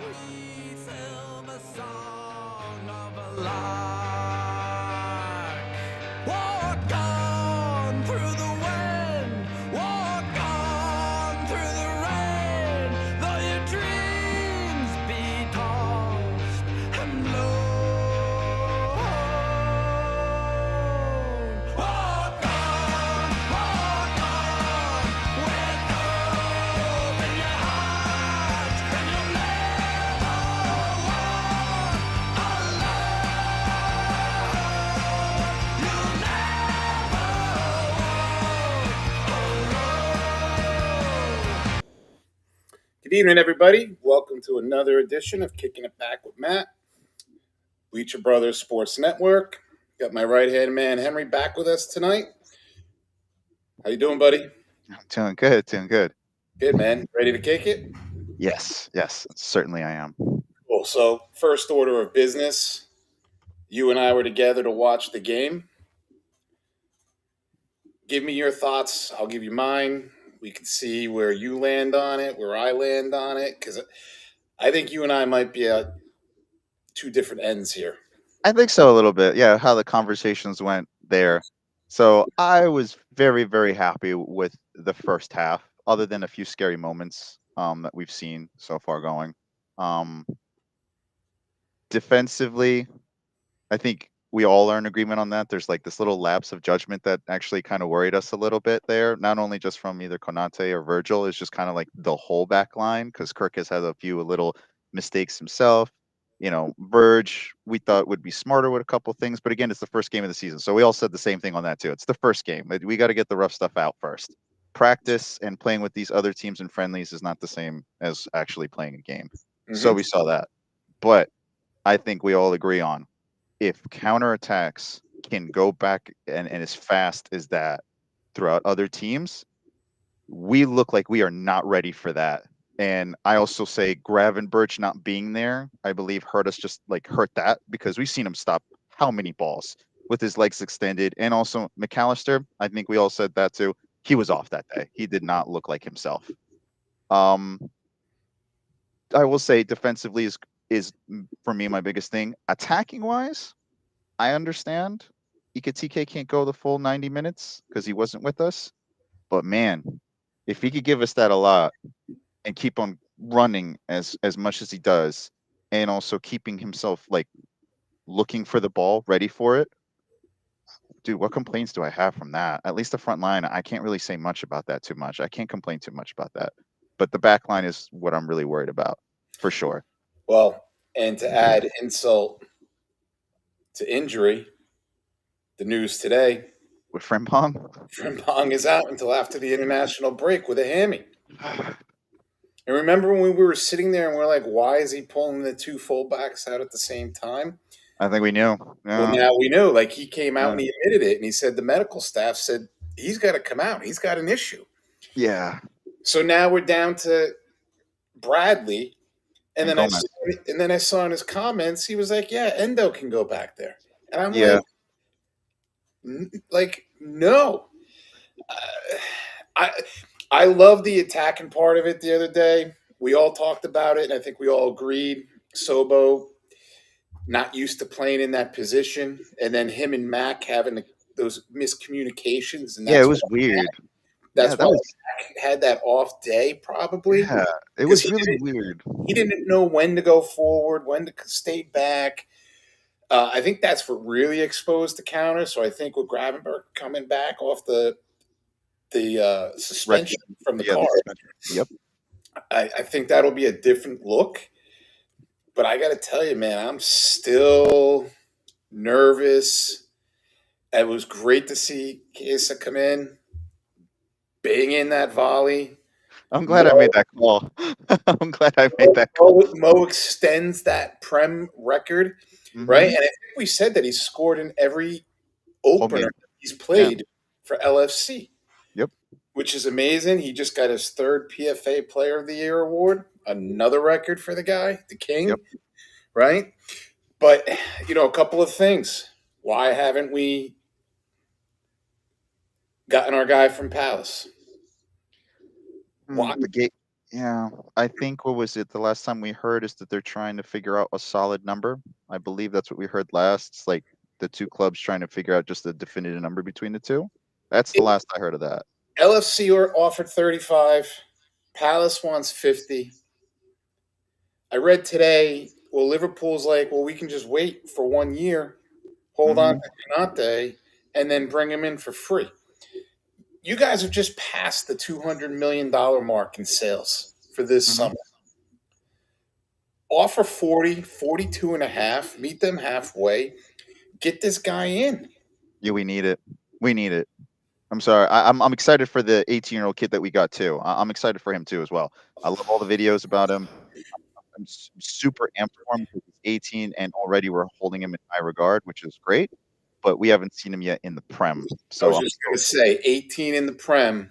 We film a song of a lark. Walk on through the wind, walk on through the rain, though your dreams be tossed and blown. Walk on with hope in your heart, and you'll never walk alone. You'll never walk alone. Good evening, everybody. Welcome to another edition of Kicking It Back with Matt, Bleacher Brothers Sports Network. Got my right-hand man, Henry, back with us tonight. How you doing, buddy? Doing good, doing good. Good, man. Ready to kick it? Yes, certainly I am. Cool. So, first order of business, you and I were together to watch the game. Give me your thoughts. I'll give you mine. We can see where you land on it, where I land on it, because I think you and I might be at two different ends here. I think so a little bit. Yeah, how the conversations went there. So I was very, very happy with the first half, other than a few scary moments that we've seen so far going. Defensively, I think we all are in agreement on that. There's like this little lapse of judgment that actually kind of worried us a little bit there, not only just from either Konate or Virgil. It's just kind of like the whole back line, because Kirk has had a few little mistakes himself. You know, Verge, we thought would be smarter with a couple things, but again, it's the first game of the season. So we all said the same thing on that too. It's the first game. We got to get the rough stuff out first. Practice and playing with these other teams and friendlies is not the same as actually playing a game. So we saw that. But I think we all agree on, if counterattacks can go back and as fast as that throughout other teams, we look like we are not ready for that. And I also say Gravenberch not being there, I believe, hurt that, because we've seen him stop how many balls with his legs extended. And also McAllister, I think we all said that too. He was off that day. He did not look like himself. I will say defensively is for me my biggest thing. Attacking wise, I understand Ikatike can't go the full 90 minutes because he wasn't with us. But man, if he could give us that a lot and keep on running as much as he does, and also keeping himself like looking for the ball, ready for it, dude, what complaints do I have from that? At least the front line, I can't really say much about that too much. I can't complain too much about that. But the back line is what I'm really worried about, for sure. Well, and to add insult to injury, the news today, With Frimpong? Frimpong is out until after the international break with a hammy. And remember when we were sitting there and we're like, why is he pulling the two fullbacks out at the same time? I think we knew. Well, now we know. Like, he came out and he admitted it, and he said the medical staff said he's got to come out. He's got an issue. Yeah. So now we're down to Bradley, and then Gomez. I saw in his comments he was like, "Yeah, Endo can go back there," and I'm like, no. I love the attacking part of it. The other day, we all talked about it, and I think we all agreed. Sobo not used to playing in that position, and then him and Mac having those miscommunications. And it was weird. That's why Mac had that off day, probably. Yeah, it was really weird. He didn't know when to go forward, when to stay back. I think that's what really exposed the counter. So I think with Gravenberch coming back off the suspension from the car, yep, I think that'll be a different look. But I got to tell you, man, I'm still nervous. It was great to see Kesa come in, bang in that volley. I'm glad I made that call. I'm glad I made that call. Mo extends that Prem record, right? And I think we said that he scored in every opener he's played for LFC. Yep. Which is amazing. He just got his third PFA Player of the Year award. Another record for the guy, the king, right? But, a couple of things. Why haven't we gotten our guy from Palace? Why? Yeah, I think what was it? The last time we heard is that they're trying to figure out a solid number. I believe that's what we heard last. It's like the two clubs trying to figure out just a definitive number between the two. That's the last I heard of that. LFC offered 35. Palace wants 50. I read today, well, Liverpool's like, well, we can just wait for 1 year, hold on Mm-hmm. to Canate, and then bring him in for free. You guys have just passed the $200 million mark in sales for this Mm-hmm. summer. Offer 40, 42 and a half, meet them halfway, get this guy in. Yeah, we need it. We need it. I'm sorry. I'm excited for the 18-year-old kid that we got too. I'm excited for him too as well. I love all the videos about him. I'm super amped for him because he's 18 and already we're holding him in high regard, which is great. But we haven't seen him yet in the Prem. I So was just going to say 18 in the Prem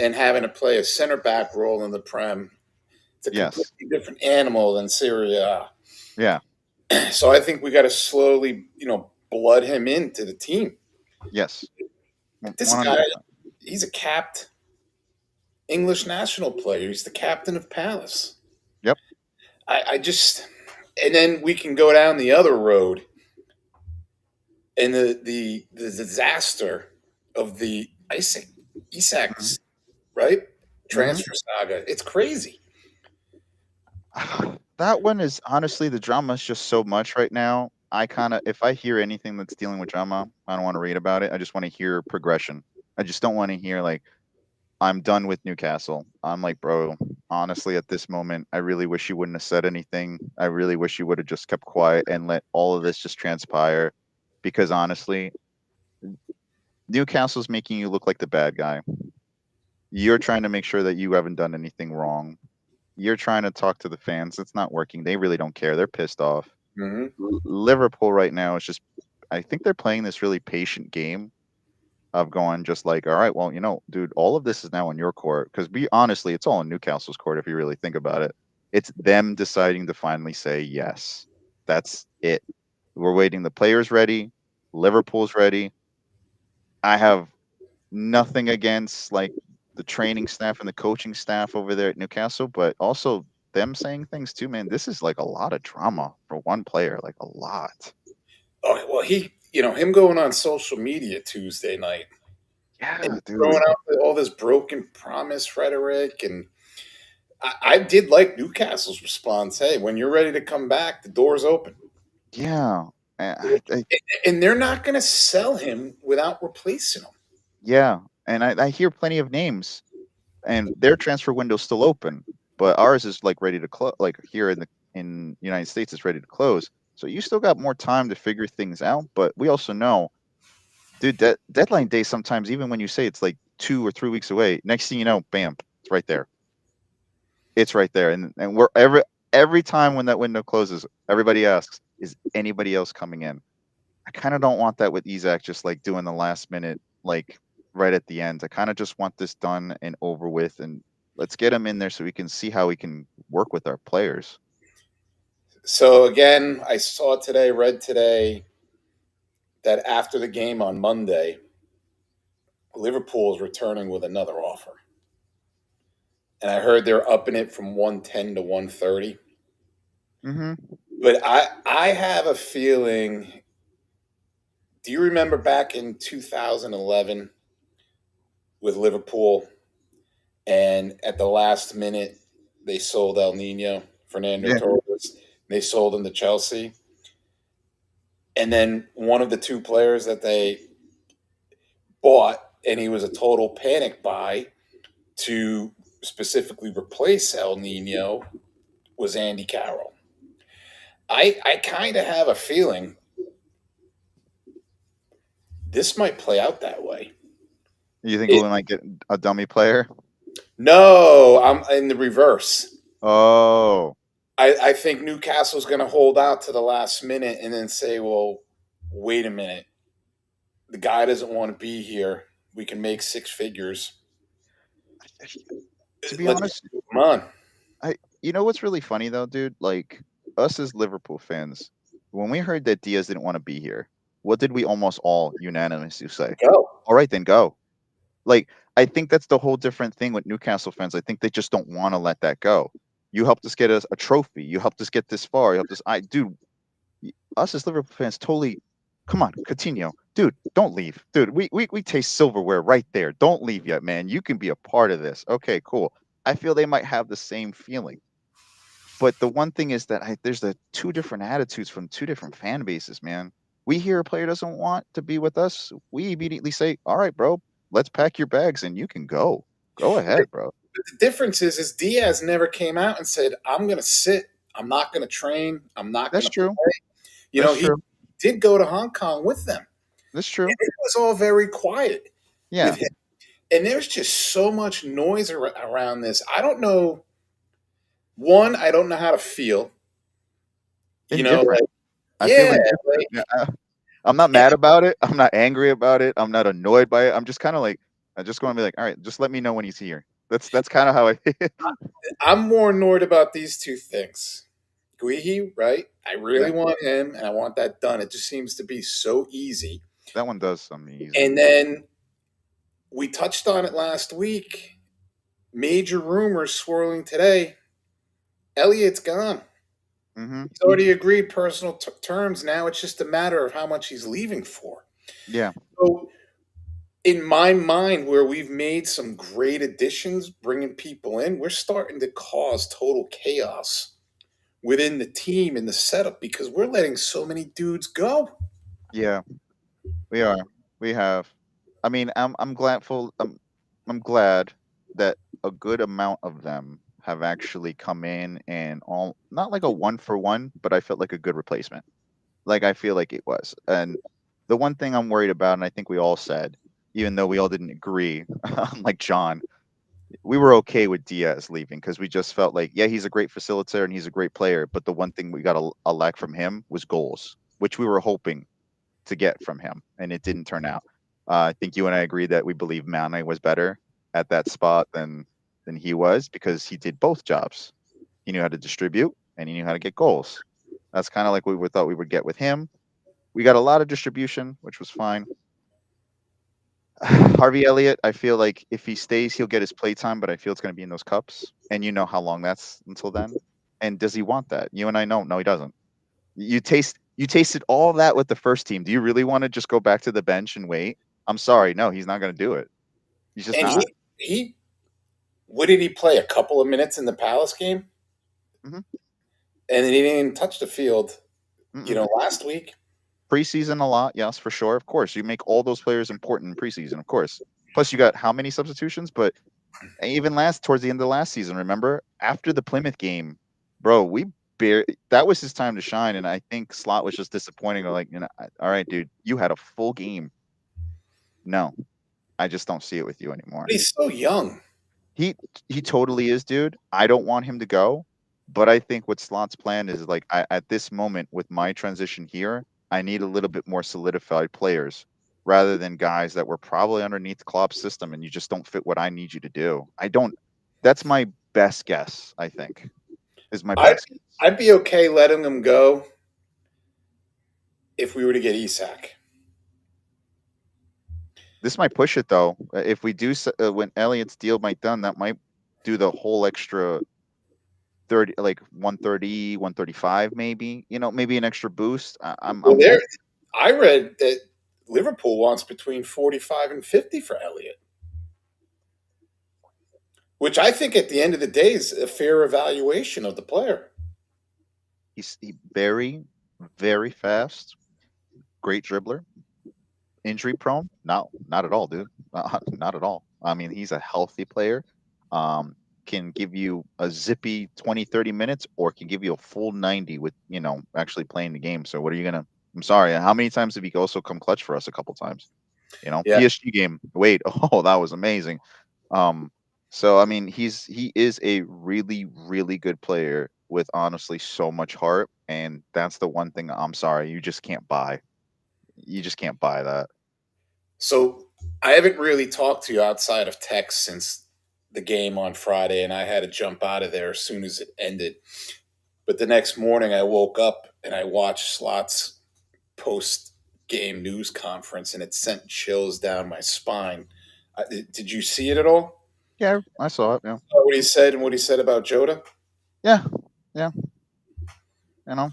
and having to play a center back role in the Prem. It's a yes, completely different animal than Syria. yeah, So I think we got to slowly, blood him into the team. yes, This guy, 100%. he's a capped English national player. He's the captain of Palace. Yep. I just, and then we can go down the other road and the disaster of the Mhm. Isak's right Mhm. transfer saga. It's crazy. That one is honestly the drama is just so much right now. I kind of, if I hear anything that's dealing with drama, I don't want to read about it. I just want to hear progression. I just don't want to hear like I'm done with Newcastle. I'm like, bro, honestly, at this moment, I really wish you wouldn't have said anything. I really wish you would have just kept quiet and let all of this just transpire. Because honestly, Newcastle's making you look like the bad guy. You're trying to make sure that you haven't done anything wrong. You're trying to talk to the fans. It's not working. They really don't care. They're pissed off. Mm-hmm. Liverpool right now is just, I think they're playing this really patient game of going just like, all right, well, dude, all of this is now on your court. Because be honestly, it's all on Newcastle's court if you really think about it. It's them deciding to finally say yes. That's it. We're waiting. The players ready. Liverpool's ready. I have nothing against like the training staff and the coaching staff over there at Newcastle, but also them saying things too, man. This is like a lot of drama for one player, like a lot. Oh, well, him going on social media Tuesday night Yeah, and throwing dude. out all this broken promise rhetoric. And I did like Newcastle's response. Hey, when you're ready to come back, the door's open. Yeah. I And they're not going to sell him without replacing him. yeah. And I hear plenty of names and their transfer window's still open, but ours is like ready to close. Like here in United States, it's ready to close. So you still got more time to figure things out. But we also know, dude, deadline day sometimes, even when you say it's like 2 or 3 weeks away, next thing you know, bam, it's right there. It's right there, and we're every time when that window closes, everybody asks, is anybody else coming in? I kind of don't want that with Isak just like doing the last minute, like right at the end. I kind of just want this done and over with, and let's get him in there so we can see how we can work with our players. So again, I read today that after the game on Monday, Liverpool is returning with another offer. And I heard they're upping it from 110 to 130. Mm-hmm. But I have a feeling. Do you remember back in 2011 with Liverpool, and at the last minute they sold El Nino, Fernando Yeah. Torres. They sold him to Chelsea, and then one of the two players that they bought, and he was a total panic buy to specifically replace El Nino, was Andy Carroll. I kind of have a feeling this might play out that way. You think It, we might get a dummy player? no, I'm in the reverse. Oh, I think Newcastle's going to hold out to the last minute and then say, well, wait a minute. The guy doesn't want to be here. We can make six figures. to be Let's honest, come on. you know what's really funny though, dude? Like us as Liverpool fans, when we heard that Diaz didn't want to be here, what did we almost all unanimously say? Go. All right, then go. Like I think that's the whole different thing with Newcastle fans. I think they just don't want to let that go. You helped us get us a trophy. You helped us get this far. You helped us. Dude, us as Liverpool fans totally. Come on, Coutinho, dude, don't leave, dude. We taste silverware right there. Don't leave yet, man. You can be a part of this. Okay, cool. I feel they might have the same feeling. But the one thing is that there's the two different attitudes from two different fan bases, man. We hear a player doesn't want to be with us. We immediately say, all right, bro, let's pack your bags and you can go. Go ahead, bro. But the difference is Diaz never came out and said, I'm going to sit. I'm not going to train. I'm not going That's to true. play. That's He true. did go to Hong Kong with them. That's true. And it was all very quiet Yeah. with him. And there's just so much noise around this. I don't know. One, I don't know how to feel. Indifferent. I feel yeah, indifferent. Yeah, I'm not mad about it. I'm not angry about it. I'm not annoyed by it. I'm just kind of like, I just going to be like, all right, just let me know when he's here. That's kind of how I. I'm more annoyed about these two things. Guihi, right? I really Yeah. want him, and I want that done. It just seems to be so easy. That one does some easy. And then we touched on it last week. Major rumors swirling today. Elliott's gone. Mm-hmm. He's already agreed personal terms. Now it's just a matter of how much he's leaving for. Yeah. So, in my mind, where we've made some great additions, bringing people in, we're starting to cause total chaos within the team and the setup because we're letting so many dudes go. Yeah. We are. We have. I mean, I'm gladful. I'm glad that a good amount of them have actually come in and all not like a one for one, but I felt like a good replacement. Like I feel like it was. And the one thing I'm worried about, and I think we all said, even though we all didn't agree, like John, we were okay with Diaz leaving because we just felt like, yeah, he's a great facilitator and he's a great player, but the one thing we got a lack from him was goals, which we were hoping to get from him, and it didn't turn out. I think you and I agreed that we believe Mane was better at that spot than he was because he did both jobs. He knew how to distribute and he knew how to get goals. That's kind of like what we thought we would get with him. We got a lot of distribution, which was fine. Harvey Elliott, I feel like if he stays, he'll get his play time, but I feel it's going to be in those cups, and you know how long that's until then. And does he want that? You and I know, no, he doesn't. You tasted all that with the first team. Do you really want to just go back to the bench and wait? I'm sorry, no, he's not going to do it. He's just And not. he what did he play? A couple of minutes in the Palace game? Mhm. And then he didn't even touch the field, Mm-mm. last week. Preseason a lot, yes, for sure. Of course, you make all those players important in preseason, of course. Plus, you got how many substitutions? But even towards the end of the last season, remember after the Plymouth game, bro, that was his time to shine, and I think Slot was just disappointing. Like, all right, dude, you had a full game. No, I just don't see it with you anymore. But he's so young. He he totally is, dude. I don't want him to go, but I think what Slot's plan is like at this moment with my transition here, I need a little bit more solidified players rather than guys that were probably underneath Klopp's system and you just don't fit what I need you to do. I don't. That's my best guess. I think is my I'd, best guess. I'd be okay letting him go if we were to get Isak. This might push it though. If we do when Elliott's deal might done, that might do the whole extra 30, like 130, 135, maybe, maybe an extra boost. I'm Well, hoping. I read that Liverpool wants between 45 and 50 for Elliott, which I think at the end of the day is a fair evaluation of the player. He's very, very fast, great dribbler, injury prone. No, not at all, dude. Not at all. I mean, he's a healthy player. Can give you a zippy 20, 30 minutes or can give you a full 90 with, actually playing the game. So what are you going to, I'm sorry. How many times have he also come clutch for us a couple times? Yeah. PSG game. Wait, oh, that was amazing. So I mean, he is a really, really good player with honestly so much heart, and that's the one thing I'm sorry, you just can't buy. You just can't buy that. So I haven't really talked to you outside of text since the game on Friday, and I had to jump out of there as soon as it ended. But the next morning, I woke up and I watched Slot's post game news conference, and it sent chills down my spine. Did you see it at all? Yeah, I saw it. Yeah, What he said and what he said about Jota? yeah, yeah. You know,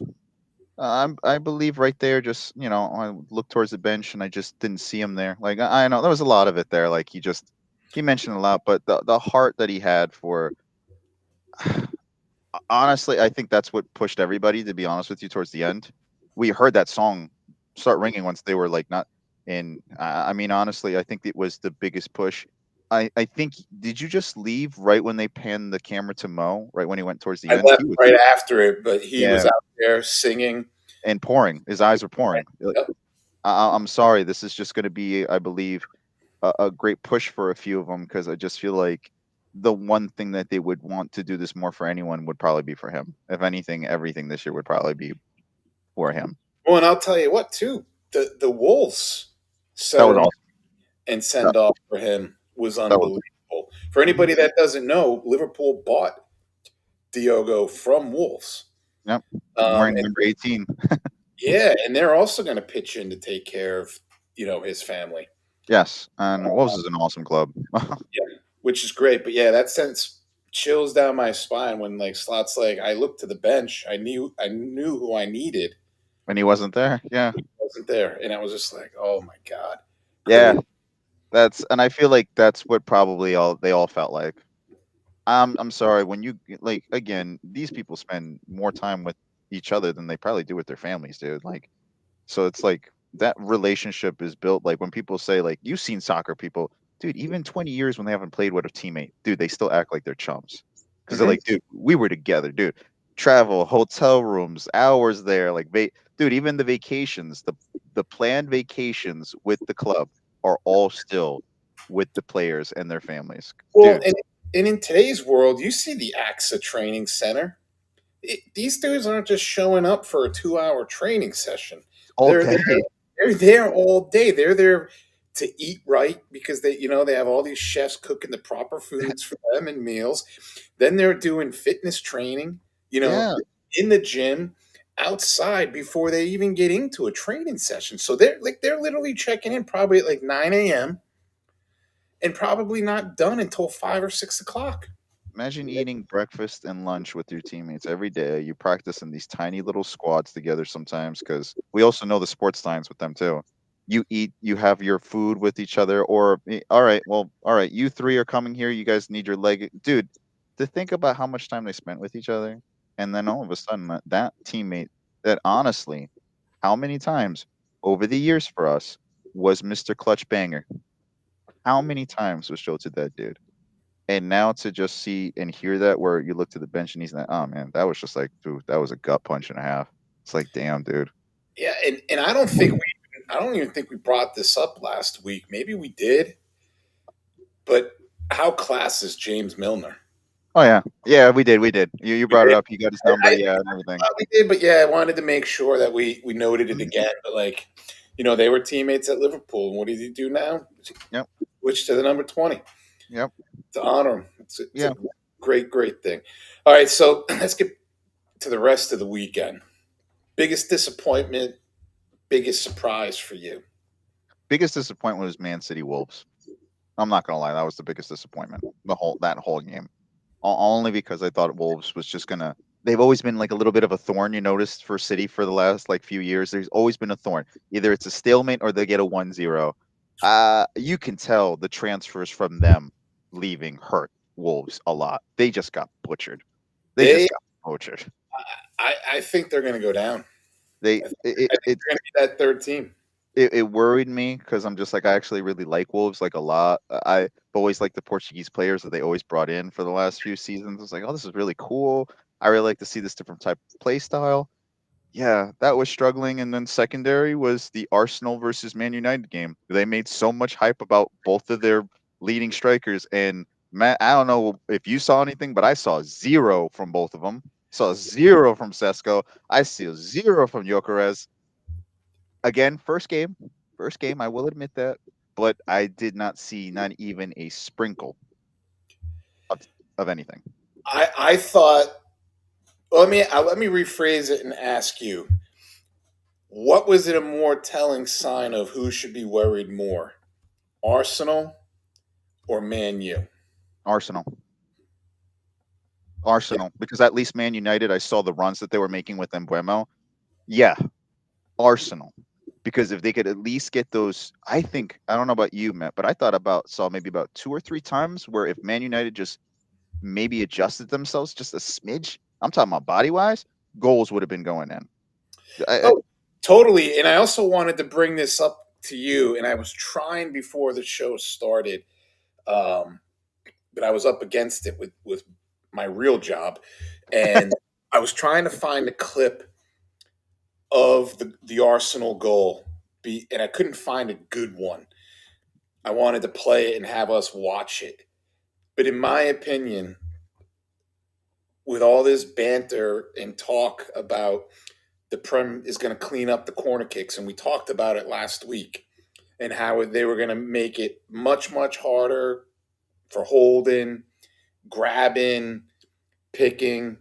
I believe right there. Just I looked towards the bench and I just didn't see him there. Like I know there was a lot of it there. Like he mentioned a lot, but the heart that he had for honestly, I think that's what pushed everybody. To be honest with you, towards the end, we heard that song start ringing once they were like not in. I mean, honestly, I think it was the biggest push. I think did you just leave right when they panned the camera to Mo? Right when he went towards the I end, left he was right after it, but he was yeah, out there singing. and pouring. His eyes were pouring. Yep. I'm sorry. This is just going to be, I believe, a great push for a few of them because I just feel like the one thing that they would want to do this more for anyone would probably be for him. If anything, everything this year would probably be for him. Well, and I'll tell you what, too. The Wolves That was ceremony awesome. and That, send off for him was that was unbelievable. For anybody that doesn't know, Liverpool bought Diogo from Wolves. yep. Um, Wearing and number 18. yeah, and they're also going to pitch in to take care of his family. Yes, and Wolves is an awesome club. Yeah, which is great. But yeah, that sends chills down my spine when like Slot's like I looked to the bench. I knew who I needed. When he wasn't there. Yeah, He wasn't there, and I was just like, oh my god, yeah. crazy. And I feel like that's what probably they all felt like. I'm sorry when you like again. These people spend more time with each other than they probably do with their families, dude. Like, so it's like that relationship is built. Like when people say like you've seen soccer people, dude. Even 20 years when they haven't played with a teammate, dude, they still act like they're chums because they're Mhm. like, dude, we were together, dude. Travel, hotel rooms, hours there, like, dude. Even the vacations, the planned vacations with the club are all still with the players and their families, Well, dude. and in today's world, you see the AXA training center. These dudes aren't just showing up for a 2-hour training session. All They're day. there. They're there all day. They're there to eat right because they have all these chefs cooking the proper foods for them and meals. Then they're doing fitness training, Yeah. in the gym, outside before they even get into a training session. So they're literally checking in probably at like 9 a.m. and probably not done until 5 or 6 o'clock. Imagine eating breakfast and lunch with your teammates every day. You practice in these tiny little squads together sometimes because we also know the sports science with them too. You eat, you have your food with each other, or all right, well, all right, you three are coming here. You guys need your leg, dude. To think about how much time they spent with each other, and then all of a sudden that teammate that honestly, how many times over the years for us was Mr. Clutch Banger? How many times was Joe to that dude? And now to just see and hear that where you look to the bench and he's like, oh man, that was just like, dude, that was a gut punch and a half. It's like, damn, dude. Yeah, and I don't even think we brought this up last week. Maybe we did, but how class is James Milner? Oh yeah. Yeah, we did. You We brought it did. up. You got his number, I yeah, and everything. thought we did, but yeah, I wanted to make sure that we noted it Mhm. again. But like, they were teammates at Liverpool, and what did he do now? Yep. Switch to the number 20 Yep. to honor him. It's a Yeah. great, great thing. All right, so let's get to the rest of the weekend. Biggest disappointment, biggest surprise for you. Biggest disappointment was Man City Wolves. I'm not gonna lie, that was the biggest disappointment. That whole game. Only because I thought Wolves was just gonna. They've always been like a little bit of a thorn. You noticed for City for the last like few years. There's always been a thorn. Either it's a stalemate or they get a 1-0. You can tell the transfers from them leaving hurt Wolves a lot. They just got butchered. They They, just got butchered. I think they're going to go down. They I think, it I think it they're going to be that third team. it worried me because I'm just like I actually really like Wolves like a lot. I've always liked the Portuguese players that they always brought in for the last few seasons. I was like, oh, this is really cool. I really like to see this different type of play style. Yeah, that was struggling. And then secondary was the Arsenal versus Man United game. They made so much hype about both of their leading strikers. And Matt, I don't know if you saw anything, but I saw zero from both of them. Saw zero from Sesko. I see zero from Gyökeres. Again, first game. I will admit that, but I did not see not even a sprinkle of, of anything. I thought. Let me rephrase it and ask you: what was it a more telling sign of who should be worried more, Arsenal or Man U? Arsenal. Because at least Man United, I saw the runs that they were making with Embuemo. Yeah, Arsenal. Because if they could at least get those, I think, I don't know about you, Matt, but I saw maybe about 2 or 3 times where if Man United just maybe adjusted themselves just a smidge, I'm talking about body wise, goals would have been going in. Oh, totally. And I also wanted to bring this up to you, and I was trying before the show started, um, but I was up against it with my real job, and I was trying to find a clip of the Arsenal goal, and I couldn't find a good one. I wanted to play it and have us watch it, but in my opinion, with all this banter and talk about the Prem is going to clean up the corner kicks, and we talked about it last week, and how they were going to make it much harder for holding, grabbing, picking.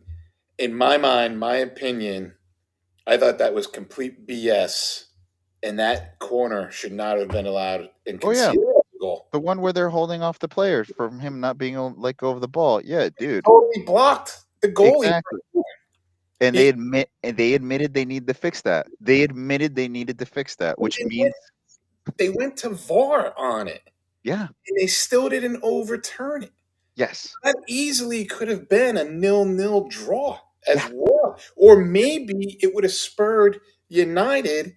In my mind, my opinion, I thought that was complete BS, and that corner should not have been allowed and Oh yeah, conceded a goal. the one where they're holding off the player from him not being able to let go of the ball. Yeah, dude. Totally blocked the goalie. Exactly. And He, they admitted they need to fix that. They admitted they needed to fix that, which means they went to VAR on it, yeah, and they still didn't overturn it. yes. That easily could have been a 0-0 draw as Yeah. well. Or maybe it would have spurred United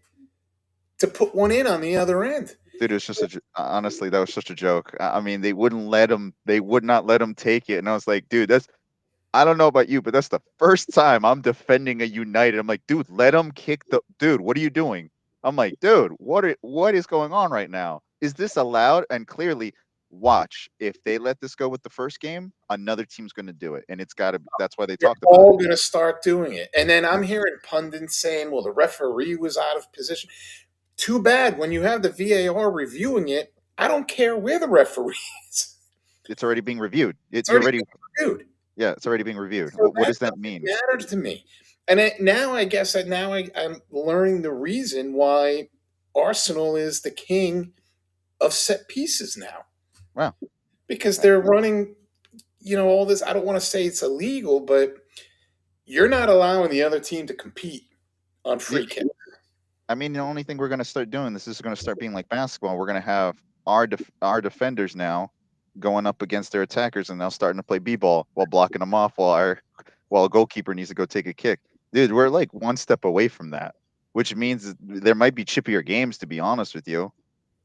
to put one in on the other end. Dude, it was just honestly, that was such a joke. I mean, they would not let him take it. And I was like, dude, I don't know about you, but that's the first time I'm defending a United. I'm like, dude, let him kick dude, what are you doing? I'm like, dude, what is going on right now? Is this allowed? And clearly, watch, if they let this go with the first game, another team's going to do it. And that's why they They're talked about all it. going to start doing it. And then I'm hearing pundits saying, well, the referee was out of position. Too bad when you have the VAR reviewing it, I don't care where the referee is. It's already being reviewed. It's already being reviewed. Yeah, it's already being reviewed. So What does that mean? Matters to me. And now I guess that I'm learning the reason why Arsenal is the king of set pieces now. Wow. Because they're running, all this. I don't want to say it's illegal, but you're not allowing the other team to compete on free kick. I mean, the only thing we're going to start doing, this is going to start being like basketball. We're going to have our defenders now going up against their attackers, and now starting to play b-ball while blocking them off while a goalkeeper needs to go take a kick. Dude, we're like one step away from that, which means there might be chippier games, to be honest with you.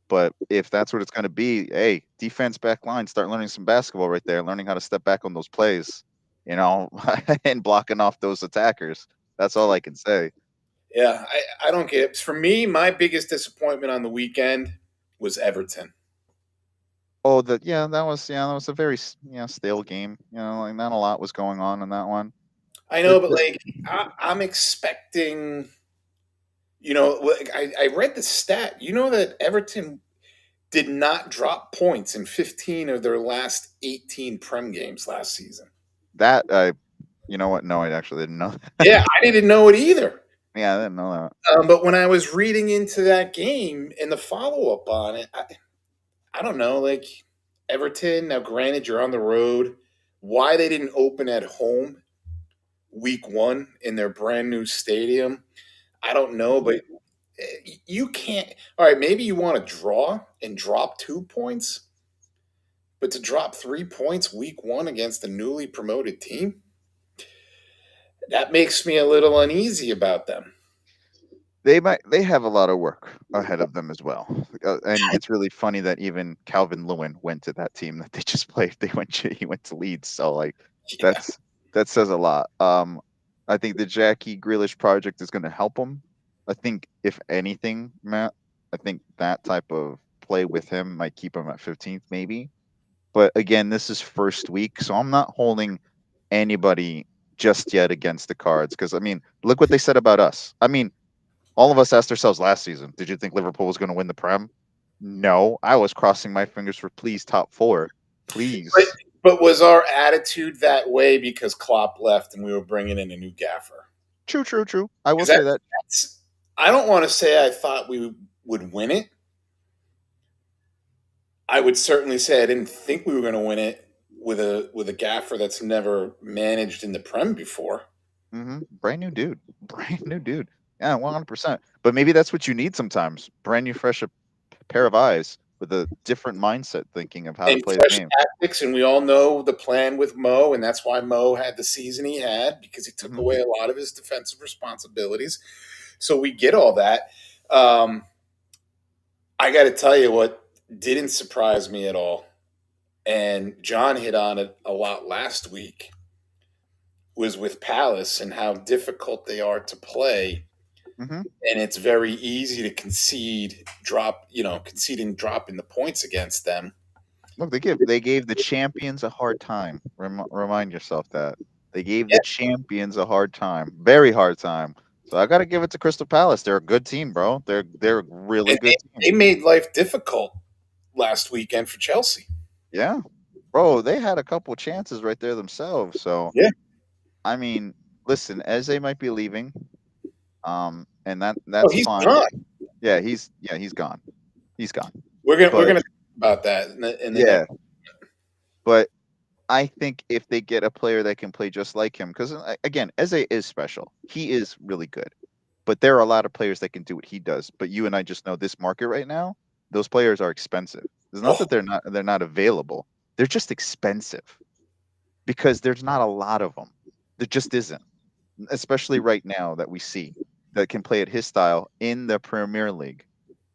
But if that's what it's going to be, hey, defense back line, start learning some basketball right there, learning how to step back on those plays, and blocking off those attackers. That's all I can say. Yeah, I don't get it. For me, my biggest disappointment on the weekend was Everton. Oh, that was a very stale game. Like not a lot was going on in that one. I know, but I'm expecting. I read the stat. You know that Everton did not drop points in 15 of their last 18 Prem games last season. That you know what? No, I actually didn't know that. Yeah, I didn't know it either. Yeah, I didn't know that. But when I was reading into that game and the follow up on it, I don't know. Like Everton, now granted, you're on the road. Why they didn't open at home week one in their brand new stadium, I don't know. But you can't. All right, maybe you want to draw and drop 2 points, but to drop 3 points week one against a newly promoted team, that makes me a little uneasy about them. They have a lot of work ahead of them as well, and it's really funny that even Calvin Lewin went to that team that they just played. He went to Leeds, so like that says a lot. I think the Jackie Grealish project is going to help him. I think if anything, Matt, I think that type of play with him might keep him at 15th, maybe. But again, this is first week, so I'm not holding anybody just yet against the cards because I mean, look what they said about us. I mean. All of us asked ourselves last season, did you think Liverpool was going to win the Prem? No, I was crossing my fingers for please top 4. Please. But was our attitude that way because Klopp left and we were bringing in a new gaffer? True. I will say that. I don't want to say I thought we would win it. I would certainly say I didn't think we were going to win it with a gaffer that's never managed in the Prem before. Brand new dude. Brand new dude. Yeah, 100%. But maybe that's what you need sometimes. Brand new, fresh pair of eyes with a different mindset thinking of how to And play the fresh game. tactics, and we all know the plan with Mo, and that's why Mo had the season he had because he took hmm away a lot of his defensive responsibilities. So we get all that. Um, I got to tell you what didn't surprise me at all, and John hit on it a lot last week, was with Palace and how difficult they are to play. hmm And it's very easy to concede and drop in the points against them. Look, they gave the champions a hard time. Remind yourself that they gave the champions a hard time, very hard time. So I got to give it to Crystal Palace. They're a good team, bro. They're a really And good team. they made life difficult last weekend for Chelsea. Yeah, bro. They had a couple chances right there themselves. So Yeah. I mean, listen, Eze might be leaving, and Oh, that's he's fine. gone. He's gone. He's gone. We're But gonna talk about that in the next. yeah, but I think if they get a player that can play just like him, because again, Eze is special. He is really good. But there are a lot of players that can do what he does. But you and I just know this market right now, those players are expensive. It's not Oh, that they're not available. They're just expensive because there's not a lot of them. There just isn't. Especially right now that we see that can play at his style in the Premier League.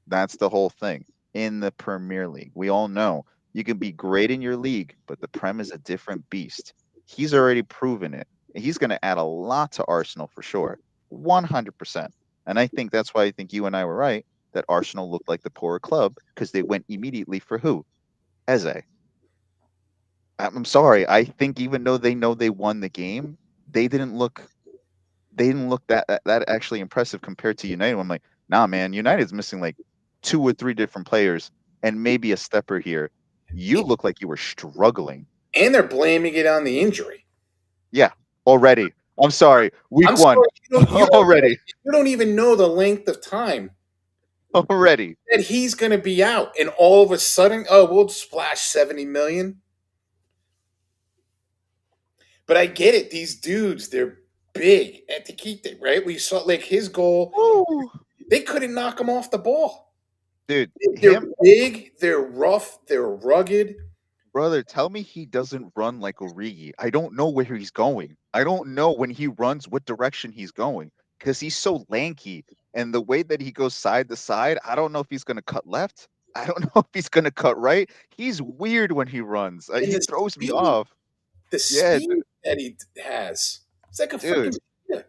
That's the whole thing. In the Premier League, we all know you can be great in your league, but the Prem is a different beast. He's already proven it. He's going to add a lot to Arsenal for sure, 100%. And I think that's why I think you and I were right that Arsenal looked like the poorer club because they went immediately for who? Eze. I'm sorry. I think even though they know they won the game, they didn't look that actually impressive compared to United. I'm like, nah, man, United's missing like 2 or 3 different players and maybe a stepper here. You look like you were struggling. and they're blaming it on the injury. Yeah, already. I'm sorry. I'm Week one. sorry, Already. you don't even know the length of time Already. that he's going to be out, and all of a sudden, oh, we'll splash 70 million. But I get it; these dudes, they're big at Tikite, right? We saw like his goal; Woo. they couldn't knock him off the ball. Dude, They're him, big, they're rough, they're rugged. brother, tell me he doesn't run like Origi. I don't know where he's going. I don't know when he runs what direction he's going because he's so lanky. And the way that he goes side to side, I don't know if he's going to cut left. I don't know if he's going to cut right. He's weird when he runs. And He throws me off. the Yeah, speed that he has, it's like a dude. freaking. Yeah.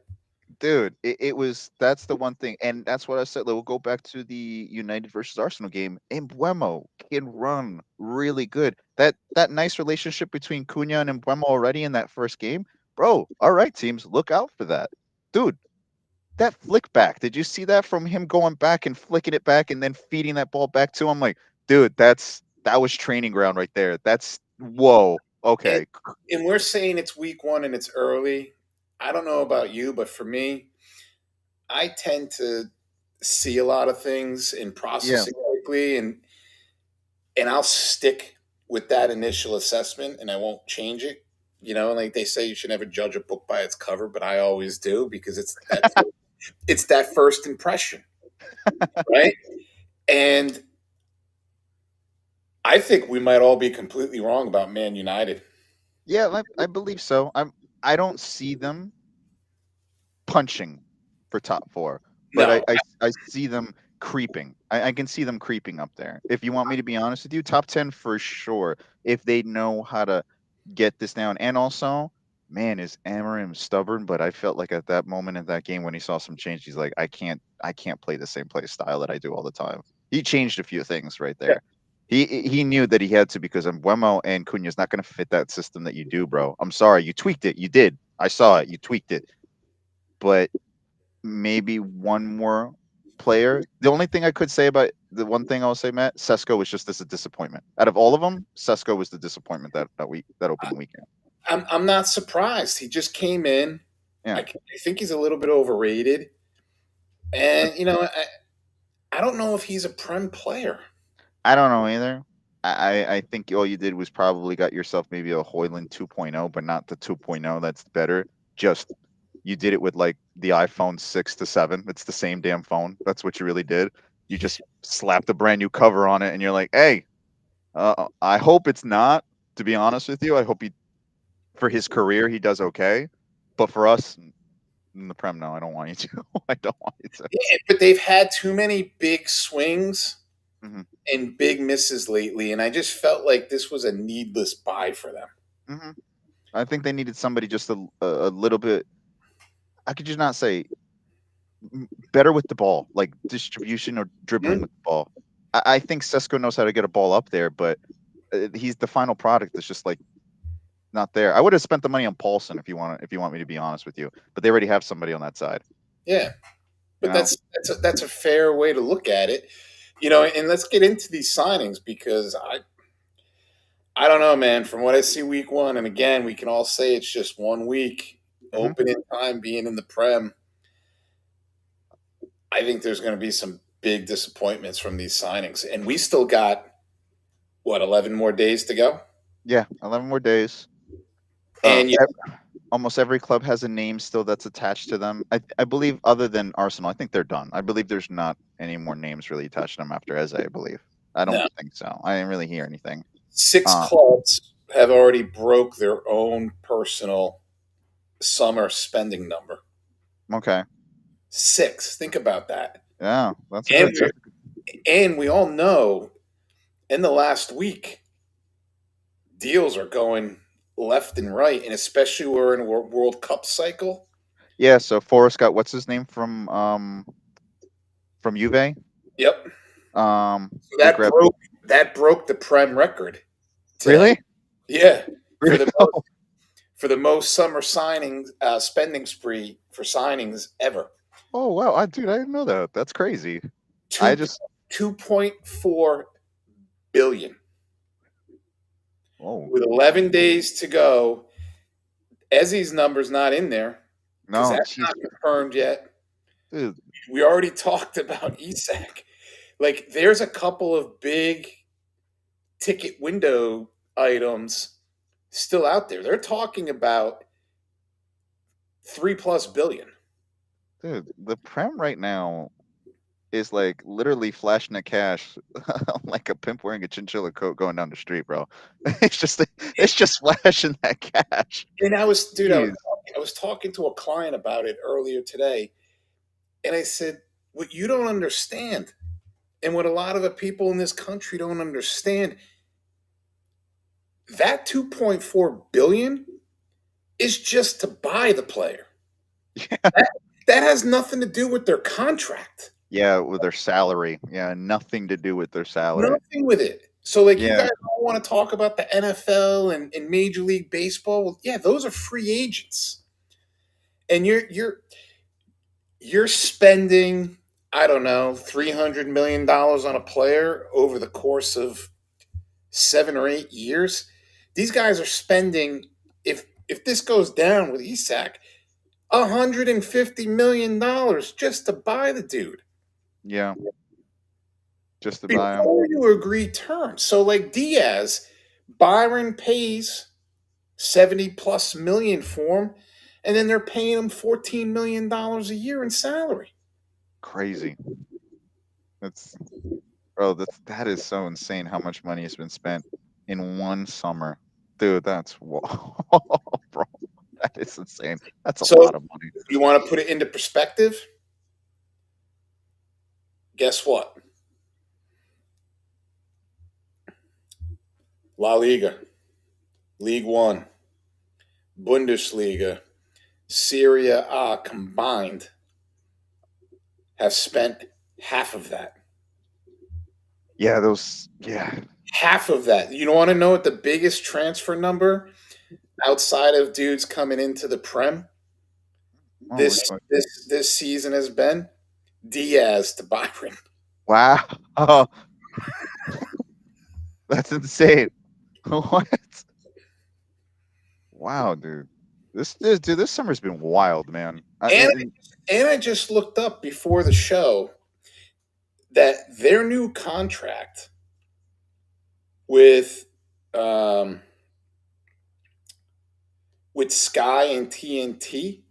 Dude, it was that's the one thing, and that's what I said. Like, we'll go back to the United versus Arsenal game. Embuemo can run really good. That nice relationship between Cunha and Embuemo already in that first game, bro. All right, teams, look out for that, dude. That flick back. Did you see that from him going back and flicking it back and then feeding that ball back to him? Like, dude, that was training ground right there. That's whoa. And, Okay. and we're saying it's week one and it's early. I don't know about you, but for me, I tend to see a lot of things and Yeah. process it quickly, and I'll stick with that initial assessment and I won't change it. You know, like they say, you should never judge a book by its cover, but I always do because it's that first impression, right? And I think we might all be completely wrong about Man United. Yeah, I believe so. I don't see them punching for top four, but I No, I, I see them creeping. I can see them creeping up there. If you want me to be honest with you, top 10 for sure. If they know how to get this down, and also, man, is Amarim stubborn? But I felt like at that moment in that game when he saw some change, he's like, I can't play the same play style that I do all the time. He changed a few things right yeah. there. He knew that he had to because Mbuemo and Cunha's not going to fit that system that you do, bro. I'm sorry, you tweaked it. You did. I saw it. You tweaked it. But maybe one more player. The only thing I could say about the one thing I'll say, Matt, Sesko was just as a disappointment. Out of all of them, Sesko was the disappointment that opening weekend. I'm not surprised. He just came in. Yeah, I think he's a little bit overrated, and I don't know if he's a prem player. I don't know either. I think all you did was probably got yourself maybe a Hoyland 2.0, but not the 2.0 that's better. Just you did it with like the iPhone 6 to 7. It's the same damn phone. That's what you really did. You just slapped a brand new cover on it, and you're like, hey, I hope it's not. To be honest with you, I hope for his career he does okay, but for us in the Prem, no, I don't want you to. I don't want you to. Yeah, but they've had too many big swings Hmm. and big misses lately, and I just felt like this was a needless buy for them. Hmm. I think they needed somebody just a little bit. I could just not say better with the ball, like distribution or dribbling with the ball. I think Sesko knows how to get a ball up there, but he's the final product is just like not there. I would have spent the money on Paulson if you want me to be honest with you, but they already have somebody on that side. Yeah, You but know? that's a fair way to look at it, you know. And let's get into these signings because I don't know, man. From what I see week one, and again, we can all say it's just 1 week Hmm. opening time being in the Prem. I think there's going to be some big disappointments from these signings, and we still got what 11 more days to go. Yeah, 11 more days. And Almost every club has a name still that's attached to them. I believe, other than Arsenal, I think they're done. I believe there's not any more names really attached to them after Eze. I believe. I don't no, think so. I didn't really hear anything. 6 Uh, clubs have already broke their own personal summer spending number. okay. 6. Think about that. Yeah, that's a And good. and we all know in the last week deals are going left and right, and especially we're in a World Cup cycle. Yeah. So Forrest got what's his name from Juve. Yep. So They grabbed that broke the Prem record today. really. Yeah, for Really? the most, for the most summer signings spending spree for signings ever. Oh wow, dude, I didn't know that. That's crazy. I Two just 2.4 billion oh with 11 days to go. Ezzy's number's not in there because no, that's jeez, not confirmed yet. dude. We already talked about Isak. Like, there's a couple of big ticket window items still out there. They're talking about 3+ billion. Dude, the Prem right now is like literally flashing the cash like a pimp wearing a chinchilla coat going down the street, bro. It's just flashing that cash. And Jeez. I was talking to a client about it earlier today, and I said, what you don't understand, and what a lot of the people in this country don't understand, that 2.4 billion is just to buy the player. Yeah. That has nothing to do with their contract. Yeah, with their salary. Yeah, nothing to do with their salary. Nothing with it. So, like, you Yeah. guys all want to talk about the NFL and Major League Baseball. Well, yeah, those are free agents, and you're spending, I don't know, $300 million on a player over the course of 7 or 8 years. These guys are spending, if this goes down with Isak, $150 million just to buy the dude Yeah. Just to buy them. before you agree terms. So, like Diaz, Byron pays 70+ million for him, and then they're paying him $14 million a year in salary. Crazy. That's bro, that is so insane how much money has been spent in one summer. Dude, that's bro. That is insane. That's a So, lot of money. you want to put it into perspective? Guess what? La Liga, League One, Bundesliga, Serie A combined have spent half of that. Yeah, yeah. Half of that. You want to know what the biggest transfer number outside of dudes coming into the Prem Oh, this season has been? Diaz to Byron. wow. Oh, that's insane. What? Wow, dude. This summer's been wild, man. And I just looked up before the show that their new contract with um, with Sky and TNT.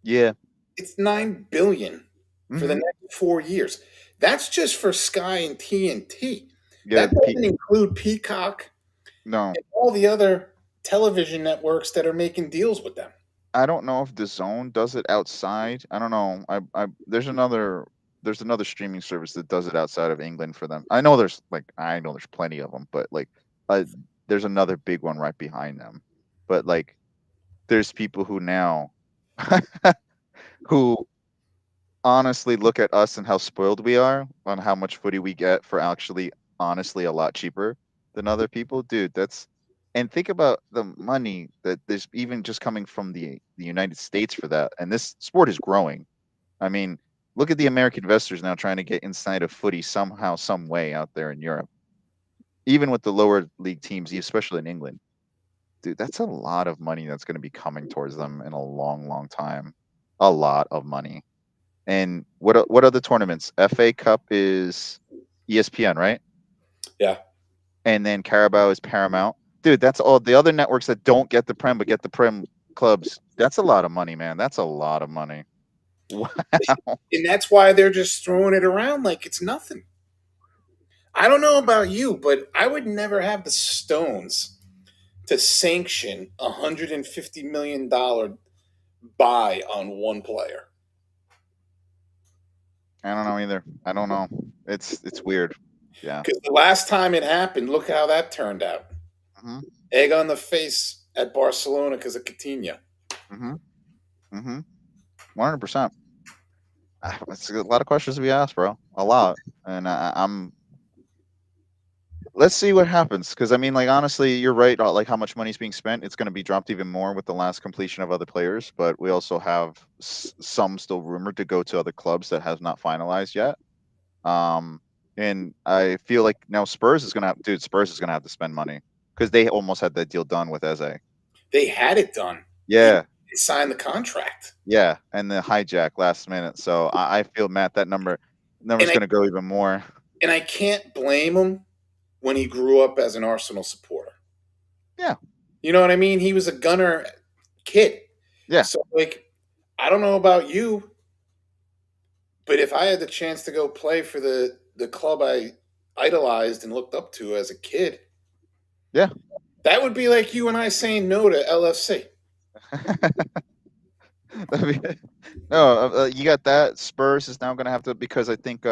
Yeah. It's 9 billion for the Hmm. next 4 years. That's just for Sky and TNT. Yeah. That doesn't include Peacock No, and all the other television networks that are making deals with them. I don't know if the Zone does it outside. I don't know. There's another streaming service that does it outside of England for them. I know there's plenty of them, but uh, there's another big one right behind them. But there's people who now who honestly look at us and how spoiled we are on how much footy we get for actually honestly a lot cheaper than other people. Dude, that's and think about the money that there's even just coming from the United States for that. And this sport is growing. I mean, look at the American investors now trying to get inside of footy somehow, some way out there in Europe. Even with the lower league teams, especially in England. Dude, that's a lot of money that's going to be coming towards them in a long, long time. A lot of money. And what other tournaments? FA Cup is ESPN, right? Yeah. And then Carabao is Paramount. Dude, that's all the other networks that don't get the Prem but get the Prem clubs. That's a lot of money, man. That's a lot of money. Wow. And that's why they're just throwing it around like it's nothing. I don't know about you, but I would never have the stones to sanction $150 million buy on one player. I don't know either. I don't know. It's weird. Yeah. Because the last time it happened, look how that turned out. Hmm. Egg on the face at Barcelona because of Coutinho. Hmm. Hmm. 100%. It's a lot of questions to be asked, bro. A lot. And I'm let's see what happens because I mean, honestly, you're right. Like how much money is being spent, it's going to be dropped even more with the last completion of other players. But we also have some still rumored to go to other clubs that have not finalized yet. Um, and I feel like now Spurs is gonna have to spend money because they almost had that deal done with Eze. They had it done. Yeah, They signed the contract. yeah, and the hijack last minute. So I feel Matt, that number's And I gonna go even more. and I can't blame him when he grew up as an Arsenal supporter. Yeah, You know what I mean? He was a Gunner kid. yeah. So I don't know about you, but if I had the chance to go play for the club I idolized and looked up to as a kid, Yeah. that would be like you and I saying no to LFC. No, you got that. Spurs is now going to have to because I think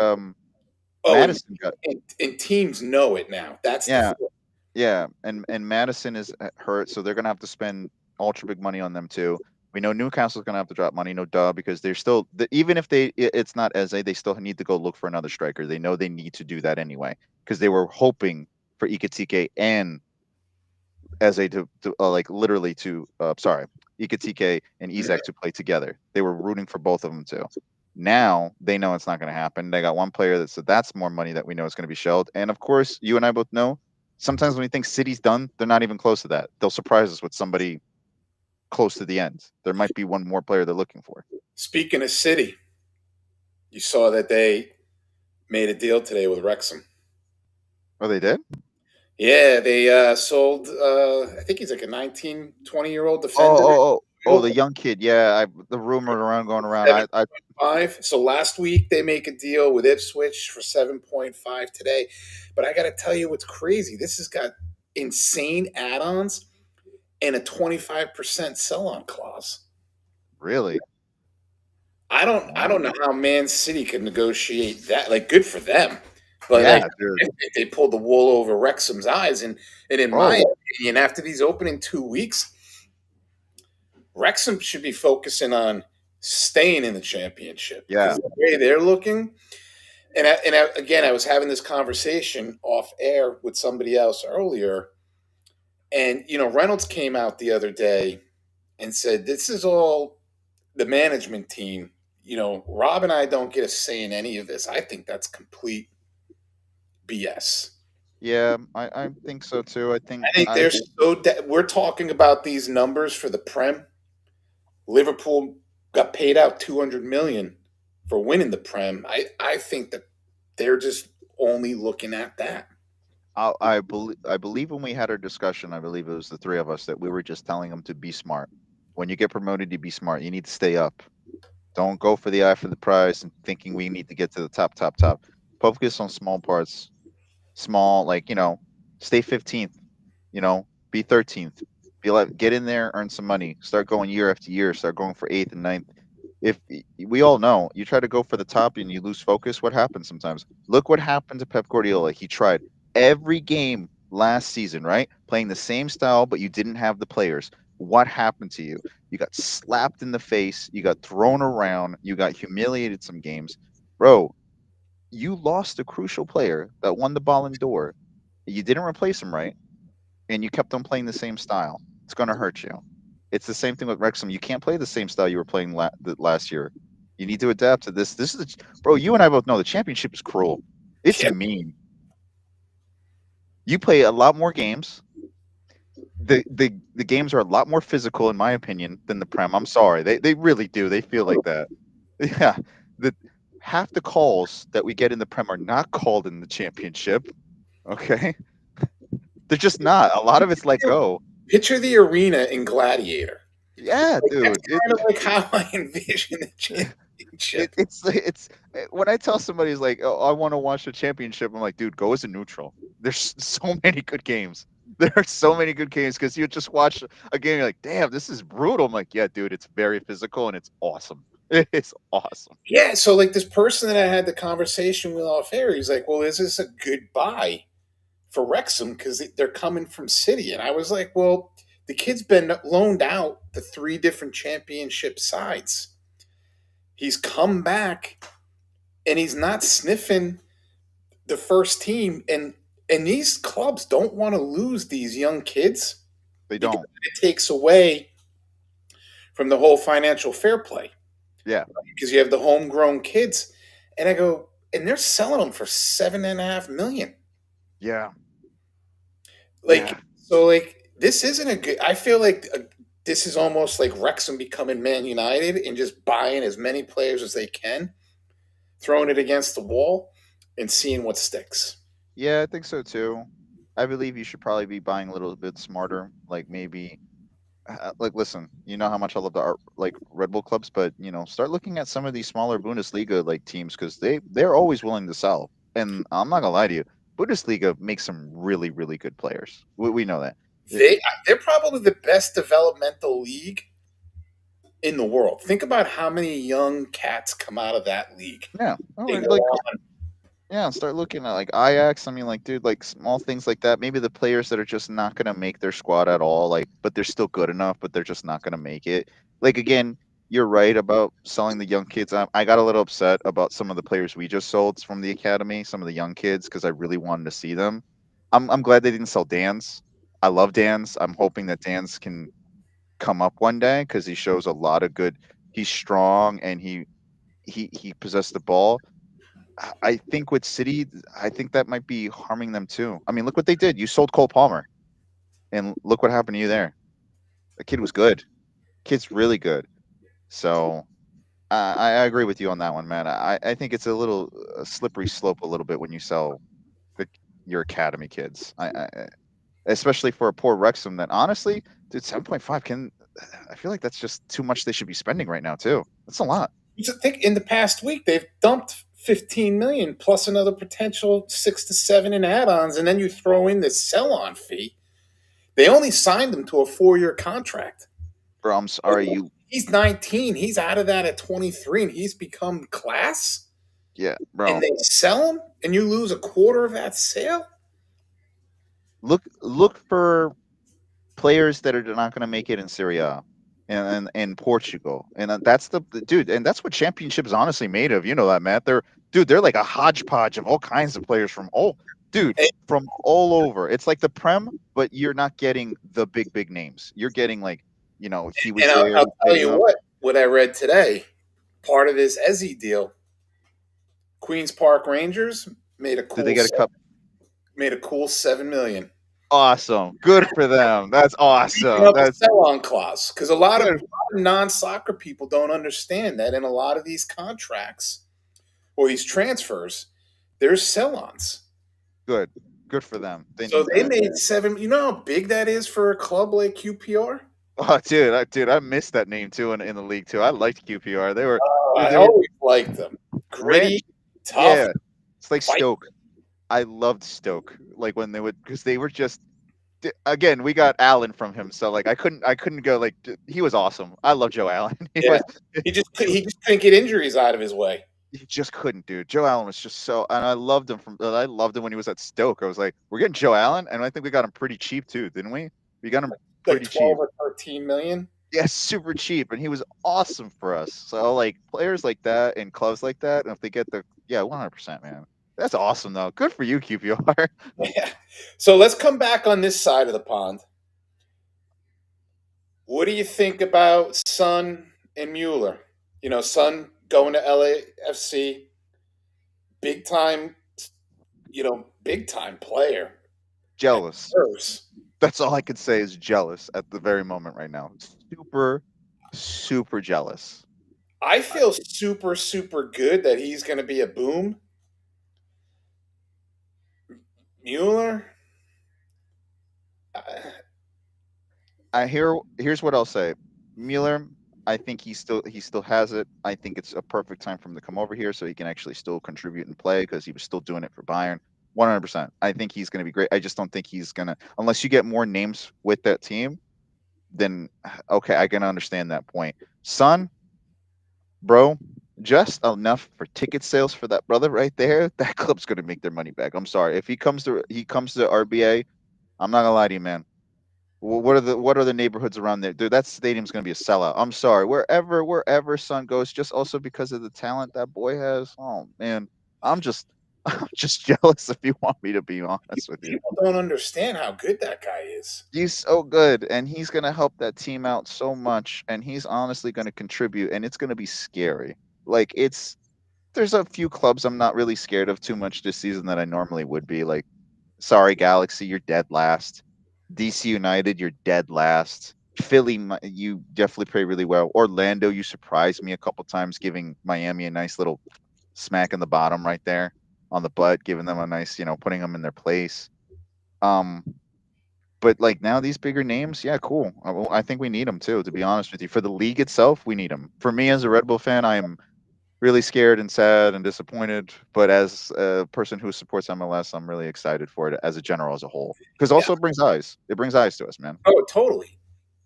Oh, Madison got and teams know it now. That's the yeah, flip. yeah, and Madison is hurt, so they're going to have to spend ultra big money on them too. We know Newcastle's going to have to drop money, no duh, because they're still even if it's not Eze, they still need to go look for another striker. They know they need to do that anyway because they were hoping for Ikatike and Eze to literally to sorry, Ikatike and Isak to play together. They were rooting for both of them too. Now they know it's not going to happen. They got one player that said that's more money that we know is going to be shelled. And of course, you and I both know sometimes when we think City's done, they're not even close to that. They'll surprise us with somebody close to the end. There might be one more player they're looking for. Speaking of City, you saw that they made a deal today with Wrexham. Oh, they did? Yeah, they sold, I think he's like a 19, 20-year-old Oh, defender. oh, oh, oh, the young kid. Yeah, the rumor around going around. I 7.5. So last week they make a deal with Ipswich for 7.5 today. But I got to tell you what's crazy. This has got insane add-ons and a 25% sell-on clause. really. I don't know how Man City could negotiate that. Like, good for them. But Yeah, dude. they pulled the wool over Wrexham's eyes. And in my Oh, opinion, after these opening 2 weeks, Wrexham should be focusing on staying in the championship yeah. because the way they're looking. Again, I was having this conversation off air with somebody else earlier, and Reynolds came out the other day and said, "This is all the management team. Rob and I don't get a say in any of this. I think that's complete BS." Yeah, I think so too. I think I think I they're so. We're talking about these numbers for the Prem. Liverpool got paid out 200 million for winning the Prem. I think that they're just only looking at that. I believe when we had our discussion, I believe it was the three of us that we were just telling them to be smart. When you get promoted, you be smart. You need to stay up. Don't go for the eye for the prize and thinking we need to get to the top, top, top. Focus on small parts, small, like, stay 15th, be 13th, get in there, earn some money, start going year after year, start going for 8th and ninth. If we all know, you try to go for the top and you lose focus, what happens sometimes? Look what happened to Pep Guardiola. He tried every game last season, right? Playing the same style, but you didn't have the players. What happened to you? You got slapped in the face, you got thrown around, you got humiliated some games. Bro, you lost a crucial player that won the Ballon d'Or. You didn't replace him right, and you kept on playing the same style. It's going to hurt you. It's the same thing with Wrexham. You can't play the same style you were playing last year. You need to adapt to this. Bro. You and I both know the championship is cruel. It's Yeah. mean. You play a lot more games. The games are a lot more physical, in my opinion, than the Prem. I'm sorry, they really do. They feel like that. Yeah, the half the calls that we get in the Prem are not called in the championship. Okay, they're just not. A lot of it's let go. Picture the arena in Gladiator. Yeah, Like, that's dude. kind of like how I envision the championship. It's when I tell somebody is like, oh, I want to watch the championship. I'm like, dude, go as a neutral. There's so many good games. There are so many good games because you just watch a game, you're like, damn, this is brutal. I'm like, yeah, dude, it's very physical and it's awesome. It's awesome. Yeah, so like this person that I had the conversation with off air, he's like, "Well, is this a good buy for Wrexham because they're coming from City?" And I was like, "Well, the kid's been loaned out to three different championship sides. He's come back and he's not sniffing the first team, and these clubs don't want to lose these young kids They because don't. it takes away from the whole financial fair play Yeah. because you have the homegrown kids." And I go, and they're selling them for 7.5 million. Yeah. Like, Yeah. so like this isn't a good. I feel like this is almost like Wrexham becoming Man United and just buying as many players as they can, throwing it against the wall, and seeing what sticks. Yeah, I think so too. I believe you should probably be buying a little bit smarter. Like maybe like listen, you know how much I love the like Red Bull clubs, but start looking at some of these smaller Bundesliga like teams because they're always willing to sell. And I'm not gonna lie to you, Bundesliga makes some really really good players. We know that. They they're probably the best developmental league in the world. Think about how many young cats come out of that league. Yeah, oh, They go like on. yeah, start looking at like Ajax. I mean, like dude, like small things like that. Maybe the players that are just not gonna make their squad at all, like, but they're still good enough, but they're just not gonna make it. Like again, you're right about selling the young kids. I got a little upset about some of the players we just sold from the academy, some of the young kids, because I really wanted to see them. I'm glad they didn't sell Dan's. I love Dan's. I'm hoping that Dan's can come up one day because he shows a lot of good. He's strong and he possessed the ball. I think with City, I think that might be harming them too. I mean, look what they did. You sold Cole Palmer, and look what happened to you there. The kid was good. Kid's really good. So I agree with you on that one, man. I think it's a little slippery slope a little bit when you sell the, your academy kids. Especially for a poor Wrexham that honestly, dude, 7.5 can. I feel like that's just too much they should be spending right now too. That's a lot. You just think in the past week they've dumped 15 million plus another potential 6 to 7 in add-ons, and then you throw in this sell-on fee. They only signed him to a 4-year contract. Bro, I'm sorry. He's 19. He's out of that at 23, and he's become class. Yeah, And bro. they sell him, and you lose a quarter of that sale. Look for players that are not going to make it in Syria and Portugal, and that's the dude, and that's what championship is honestly made of. You know that, Matt. They're like a hodgepodge of all kinds of players And, from all over. It's like the Prem, but you're not getting the big names. You're getting like he was and there, I'll he tell played you enough. what I read today. Part of this Ezzy deal, Queens Park Rangers made a Did they cool get a cup? made a cool 7 million. Awesome, good for them. That's awesome. Up a That's sell-on clause because a lot of good. non-soccer people don't understand that in a lot of these contracts or these transfers, there's sell-ons. Good. Good for them. They So need they that. made 7. You know how big that is for a club like QPR? Oh, dude, I missed that name too in the league too. I liked QPR. I They were always liked them. ran. Gritty, tough, Yeah, it's like fight. Stoke. I loved Stoke. Like when they would, because they were just. Again, we got Allen from him, so like I couldn't go like he was awesome. I love Joe Allen. Yeah. He just couldn't get injuries out of his way. He just couldn't, dude. Joe Allen was just so, and I loved him when he was at Stoke. I was like, we're getting Joe Allen, and I think we got him pretty cheap too, didn't we? We got him Like pretty 12 cheap. or 13 million. Yeah, super cheap, and he was awesome for us. So like players like that and clubs like that, and if they get 100%, man, that's awesome though. Good for you, QPR. Yeah. So let's come back on this side of the pond. What do you think about Son and Mueller? You know, Son going to LAFC, big time, big time player. Jealous. Nerves. That's all I could say is jealous at the very moment right now. Super, super jealous. I feel super, super good that he's going to be a boom. Mueller, Here's what I'll say. Mueller, I think he still has it. I think it's a perfect time for him to come over here so he can actually still contribute and play because he was still doing it for Bayern. 100%. I think he's going to be great. I just don't think he's going to, unless you get more names with that team, then okay, I can understand that point. Son, bro, just enough for ticket sales for that brother right there. That club's going to make their money back. I'm sorry. If he comes to RBA, I'm not gonna lie to you, man. What are the neighborhoods around there? Dude, that stadium's gonna be a sellout. I'm sorry. Wherever Son goes, just also because of the talent that boy has. Oh man, I'm just I'm just jealous if you want me to be honest with you. people don't understand how good that guy is. He's so good, and he's gonna help that team out so much, and he's honestly gonna contribute, and it's gonna be scary. Like there's a few clubs I'm not really scared of too much this season that I normally would be. Like, sorry, Galaxy, you're dead last. DC United, you're dead last. Philly, you definitely play really well. Orlando, you surprised me a couple times, giving Miami a nice little smack in the bottom right there on the butt, giving them a nice, putting them in their place. But like now these bigger names, yeah, cool. I think we need them too. To be honest with you, for the league itself, we need them. For me as a Red Bull fan, I am really scared and sad and disappointed. But as a person who supports MLS, I'm really excited for it as a whole. Because also it brings eyes. It brings eyes to us, man. Oh, totally.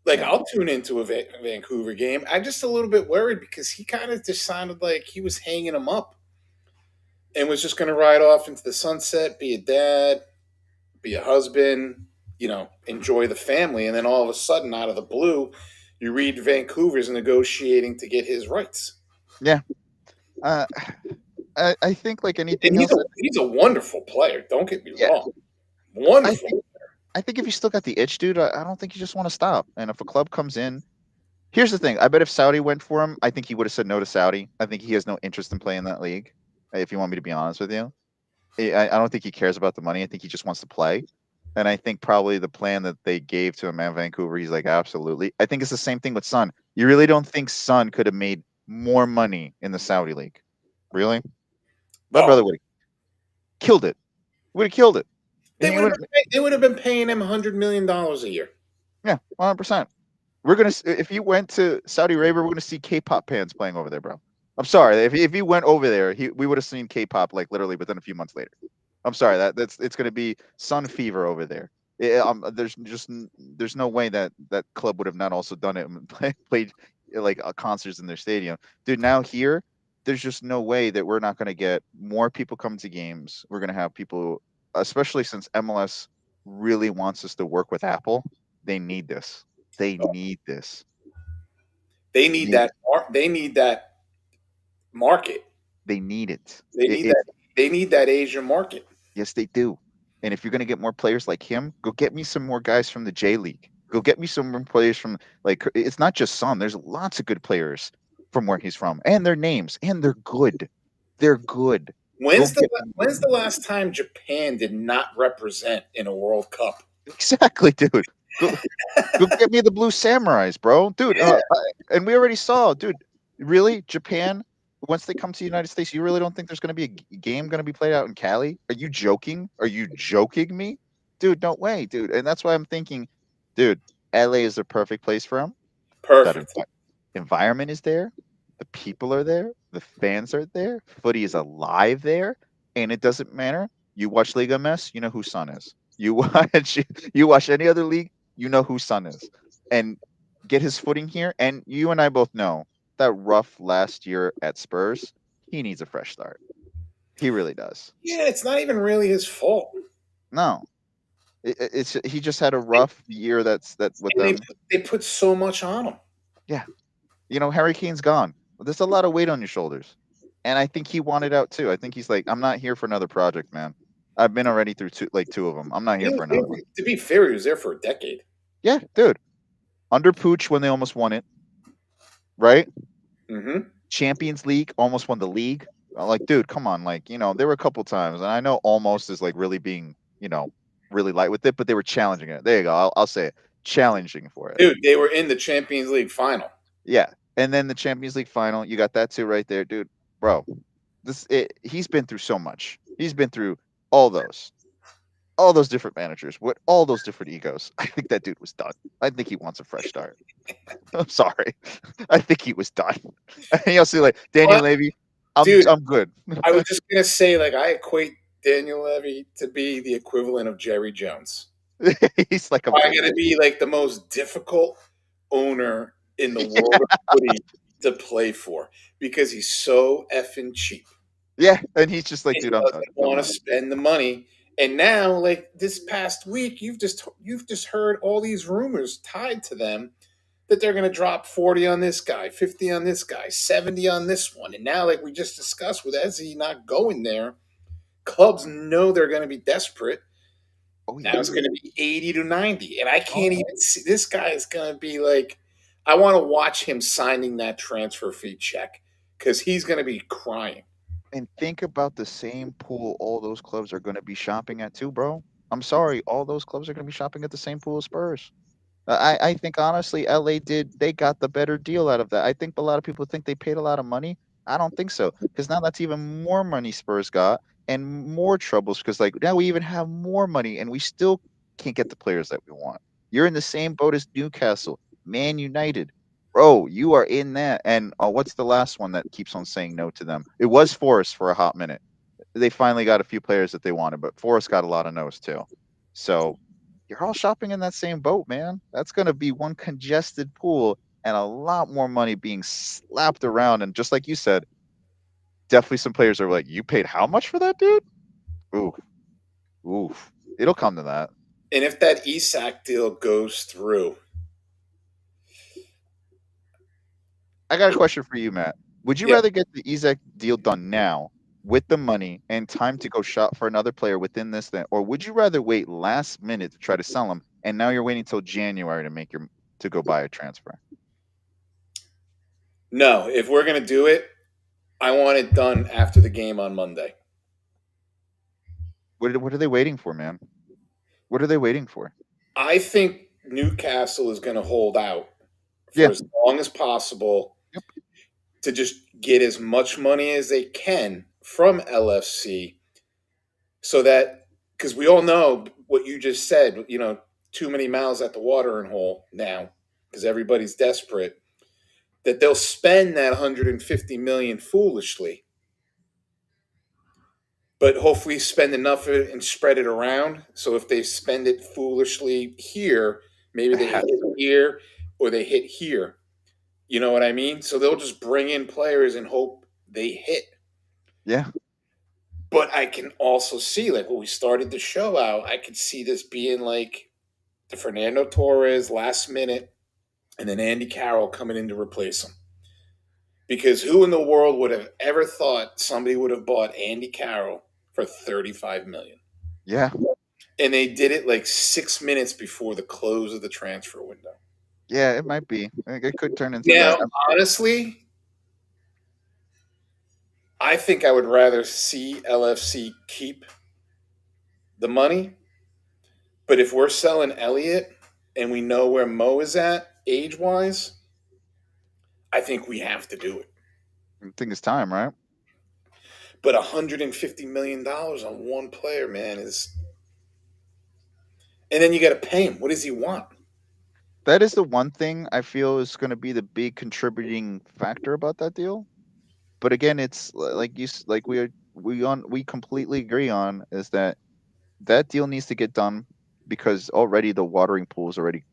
Like Yeah. I'll tune into a Vancouver game. I'm just a little bit worried because he kind of just sounded like he was hanging him up and was just going to ride off into the sunset, be a dad, be a husband, enjoy the family, and then all of a sudden, out of the blue, you read Vancouver's negotiating to get his rights. Yeah. I think like And anything else. he's a wonderful player. Don't get me Yeah. wrong. Wonderful. I think if you still got the itch, dude, I don't think you just want to stop. And if a club comes in, here's the thing. I bet if Saudi went for him, I think he would have said no to Saudi. I think he has no interest in playing that league. If you want me to be honest with you, I don't think he cares about the money. I think he just wants to play. And I think probably the plan that they gave to him at Vancouver, he's like, absolutely. I think it's the same thing with Son. You really don't think Son could have made more money in the Saudi league? Really? My brother would have killed it. Would have killed it. They would have been paying him $100 million a year. Yeah, 100%. We're gonna if you went to Saudi Arabia, we're gonna see K-pop bands playing over there, bro. I'm sorry. If he went over there, we would have seen K-pop like literally within a few months later. I'm sorry it's gonna be Sun Fever over there. There's no way that club would have not also done it and played like concerts in their stadium, dude. Now here, there's just no way that we're not gonna get more people coming to games. We're gonna have people, especially since MLS really wants us to work with Apple. They need this. They need this. They need that. They need that market. They need it. They need that Asian market. Yes, they do. And if you're going to get more players like him, go get me some more guys from the J League. Go get me some more players from, like, it's not just Son. There's lots of good players from where he's from, and their names, and they're good. They're good. When's the last time Japan did not represent in a World Cup? Exactly, dude. Go get me the Blue Samurais, bro. Dude, and we already saw, dude, really? Japan, once they come to the United States, you really don't think there's going to be a game going to be played out in Cali? Are you joking? Are you joking me, dude? No way, dude. And that's why I'm thinking, dude, LA is the perfect place for him. That Perfect. environment is there, the people are there, the fans are there, footy is alive there, and it doesn't matter. You watch Liga MS, you know who Son is. You watch any other league, you know who Son is, and get his footing here. And you and I both know that rough last year at Spurs, he needs a fresh start. He really does. Yeah, it's not even really his fault. No, it's he just had a rough year. That with And them. they put so much on him. Yeah, Harry Kane's gone. There's a lot of weight on your shoulders. And I think he wanted out too. I think he's like, I'm not here for another project, man. I've been already through two of them. I'm not here for another one. To be fair, he was there for a decade. Yeah, dude. Under Pooch when they almost won it, right? Mm-hmm. Champions League, almost won the league. Like, dude, come on. Like, there were a couple times, and I know almost is like really being, really light with it, but they were challenging it. There you go. I'll say it. Challenging for it. Dude, they were in the Champions League final. Yeah. And then the Champions League final, you got that too right there, dude. Bro, he's been through so much. He's been through all those different managers with all those different egos. I think that dude was done. I think he wants a fresh start. I'm sorry. I think he was done. And you'll see, like, Daniel Levy, I'm good. I was just gonna say, like, I equate Daniel Levy to be the equivalent of Jerry Jones. He's like I'm gonna be like the most difficult owner in the world of footy to play for because he's so effing cheap. Yeah, and he's just like, dude, I'm done. Want to spend the money. And now, like this past week, you've just heard all these rumors tied to them that they're going to drop 40 on this guy, 50 on this guy, 70 on this one. And now, like we just discussed with Ezzy not going there, clubs know they're going to be desperate. Oh, yeah. Now it's going to be 80 to 90. And I can't even see this guy is going to be like, I want to watch him signing that transfer fee check because he's going to be crying. And think about the same pool all those clubs are going to be shopping at too, bro. I'm sorry. All those clubs are going to be shopping at the same pool as Spurs. I think, honestly, LA they got the better deal out of that. I think a lot of people think they paid a lot of money. I don't think so. Because now that's even more money Spurs got and more troubles because, like, now we even have more money and we still can't get the players that we want. You're in the same boat as Newcastle, Man United. Bro, you are in that. And what's the last one that keeps on saying no to them? It was Forest for a hot minute. They finally got a few players that they wanted, but Forest got a lot of no's too. So you're all shopping in that same boat, man. That's going to be one congested pool and a lot more money being slapped around. And just like you said, definitely some players are like, you paid how much for that, dude? Oof. It'll come to that. And if that Isak deal goes through, I got a question for you, Matt. Would you rather get the Isak deal done now with the money and time to go shop for another player within this thing, or would you rather wait last minute to try to sell him and now you're waiting until January to go buy a transfer? No, if we're gonna do it, I want it done after the game on Monday. What are they waiting for, man? What are they waiting for? I think Newcastle is going to hold out for as long as possible to just get as much money as they can from LFC so that, because we all know what you just said, too many mouths at the watering hole now because everybody's desperate, that they'll spend that 150 million foolishly, but hopefully spend enough of it and spread it around. So if they spend it foolishly here, maybe they hit here or they hit here. You know what I mean? So they'll just bring in players and hope they hit. Yeah. But I can also see, like when we started the show out, I could see this being like the Fernando Torres last minute and then Andy Carroll coming in to replace him. Because who in the world would have ever thought somebody would have bought Andy Carroll for $35 million? Yeah. And they did it like 6 minutes before the close of the transfer window. Yeah, it might be. It could turn into that. Honestly, I think I would rather see LFC keep the money. But if we're selling Elliott and we know where Mo is at age-wise, I think we have to do it. I think it's time, right? But $150 million on one player, man, is, and then you got to pay him. What does he want? That is the one thing I feel is going to be the big contributing factor about that deal. But again, it's like like we completely agree on is that that deal needs to get done because already the watering pool is already,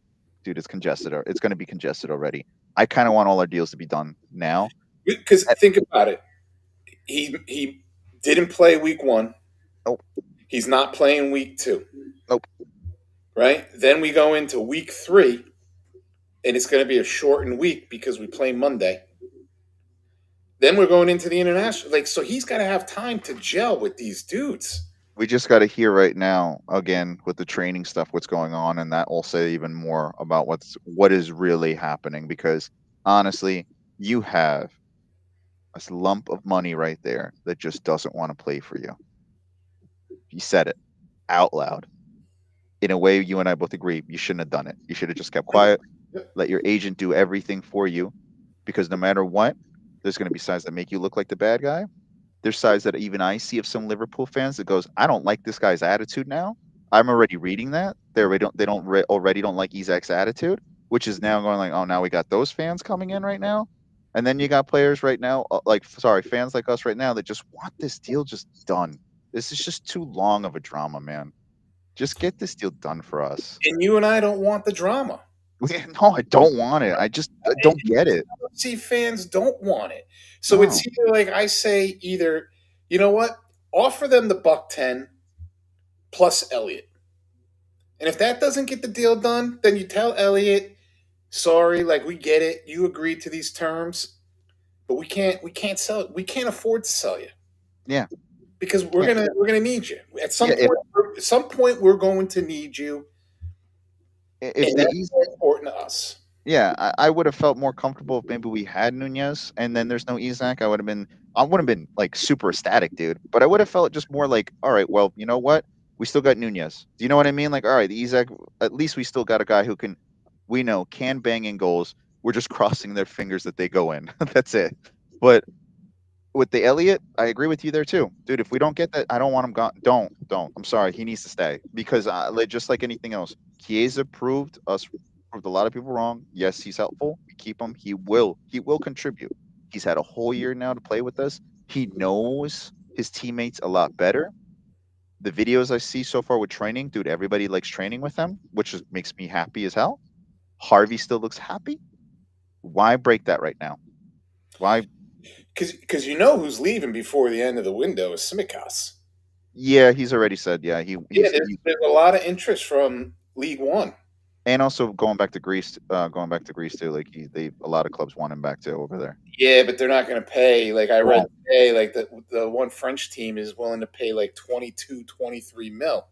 dude, it's congested. It's going to be congested already. I kind of want all our deals to be done now. Because Uh, think about it. He didn't play week one. Nope, He's not playing week two. nope. Right? Then we go into week three, and it's going to be a shortened week because we play Monday. Then we're going into the international. Like, so he's got to have time to gel with these dudes. We just got to hear right now again with the training stuff what's going on, and that will say even more about what is really happening. Because honestly, you have a lump of money right there that just doesn't want to play for you. You said it out loud. In a way, you and I both agree you shouldn't have done it. You should have just kept quiet, let your agent do everything for you, because no matter what, there's going to be sides that make you look like the bad guy. There's sides that even I see of some Liverpool fans that goes, I don't like this guy's attitude now. I'm already reading that already don't like Isak's attitude, which is now going like, oh, now we got those fans coming in right now, and then you got players right now, fans like us right now that just want this deal just done. This is just too long of a drama, man. Just get this deal done for us. And you and I don't want the drama. No, I don't want it. I don't get it. See, fans don't want it. So No. it's either like I say, either, you know what? Offer them the buck 10 plus Elliott. And if that doesn't get the deal done, then you tell Elliott, sorry, like we get it. You agreed to these terms, but we can't sell it. We can't afford to sell you. Yeah. Because we're gonna need you. At some Yeah, point, we're going to need you, if and the that's more important to us. Yeah, I would have felt more comfortable if maybe we had Nunez and then there's no Isak. I wouldn't have been like super ecstatic, dude. But I would have felt just more like, all right, well, you know what? We still got Nunez. Do you know what I mean? Like, all right, the Isak, at least we still got a guy who we know can bang in goals. We're just crossing their fingers that they go in. That's it. But with the Elliott, I agree with you there too, dude. If we don't get that, I don't want him gone. Don't. I'm sorry. He needs to stay because just like anything else, Chiesa proved a lot of people wrong. Yes, he's helpful. We keep him. He will contribute. He's had a whole year now to play with us. He knows his teammates a lot better. The videos I see so far with training, dude, everybody likes training with him, makes me happy as hell. Harvey still looks happy. Why break that right now? Why? Because you know who's leaving before the end of the window is Simicas. Yeah, he's already said. Yeah, Yeah, there's a lot of interest from League One. and also going back to Greece, too. Like a lot of clubs want him back too over there. Yeah, but they're not going to pay. Like I read Well, today, like the one French team is willing to pay like 22, 23 mil.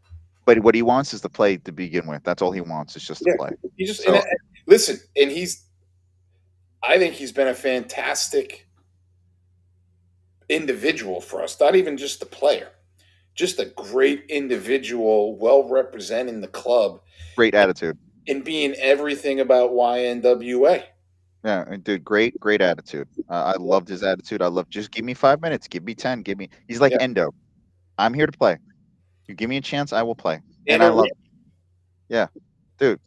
but what he wants is to play to begin with. That's all he wants is just to Yeah, play. he just So listen, and I think he's been a fantastic individual for us. Not even just the player, just a great individual, well representing the club great attitude. and being everything about YNWA. Yeah, and dude, great attitude. I loved his attitude. I love just give me 5 minutes, give me 10, give me. He's like Yeah, Endo. I'm here to play. You give me a chance, I will play. And and I a love. Yeah, dude.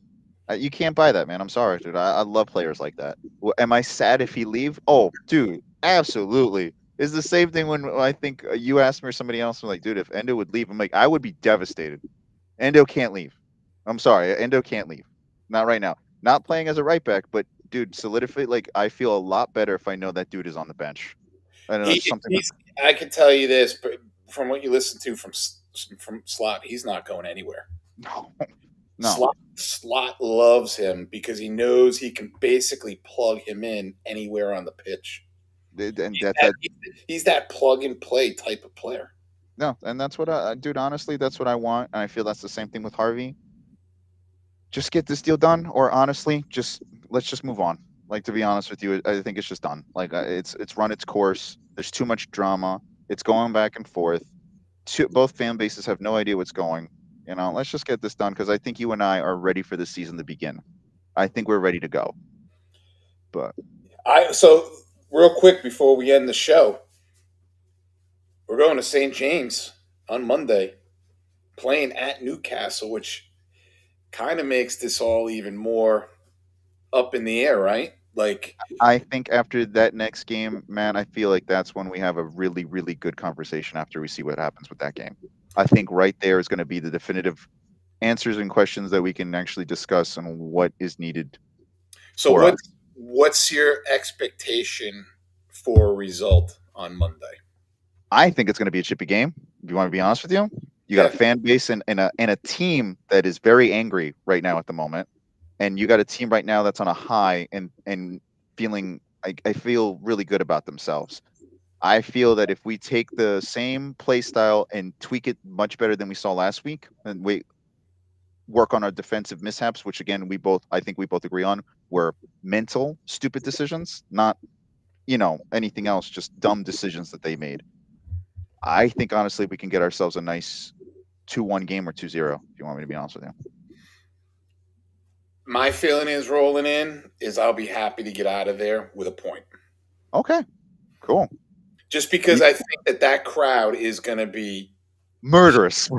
You can't buy that, man. I'm sorry, dude. I love players like that. Am I sad if he leave? Oh, dude, absolutely. It's the same thing when I think you asked me or somebody else. I'm like, dude, if Endo would leave, I'm like, I would be devastated. Endo can't leave. I'm sorry, Endo can't leave. Not right now. Not playing as a right back, but dude, solidify. Like, I feel a lot better if I know that dude is on the bench. I know that's something. he's. I can tell you this, but from what you listen to from Slot, he's not going anywhere. No, no. Slot loves him because he knows he can basically plug him in anywhere on the pitch. And He's that's that, he's that plug and play type of player. no, and that's what dude. Honestly, that's what I want, and I feel that's the same thing with Harvey. Just get this deal done, or honestly, just let's just move on. Like, to be honest with you, I think it's just done. Like, it's run its course. There's too much drama. It's going back and forth. Both fan bases have no idea what's going. Let's just get this done because I think you and I are ready for the season to begin. I think we're ready to go. But So real quick before we end the show, we're going to St. James on Monday, playing at Newcastle, which kind of makes this all even more up in the air, right? Like, I think after that next game, man, I feel like that's when we have a really, really good conversation after we see what happens with that game. I think right there is going to be the definitive answers and questions that we can actually discuss on what is needed so for us. what's your expectation for a result on Monday? I think it's going to be a chippy game. If you want to be honest with you, you got Yeah. a fan base and a team that is very angry right now at the moment, and you got a team right now that's on a high and feeling. I feel really good about themselves. I feel that if we take the same play style and tweak it much better than we saw last week, and we work on our defensive mishaps, which again I think we both agree on, were mental stupid decisions, not anything else, just dumb decisions that they made. I think honestly we can get ourselves a nice 2-1 game or 2-0, if you want me to be honest with you. My feeling is rolling in is I'll be happy to get out of there with a point. Okay, cool. Just because I think that crowd is going to be Murderous.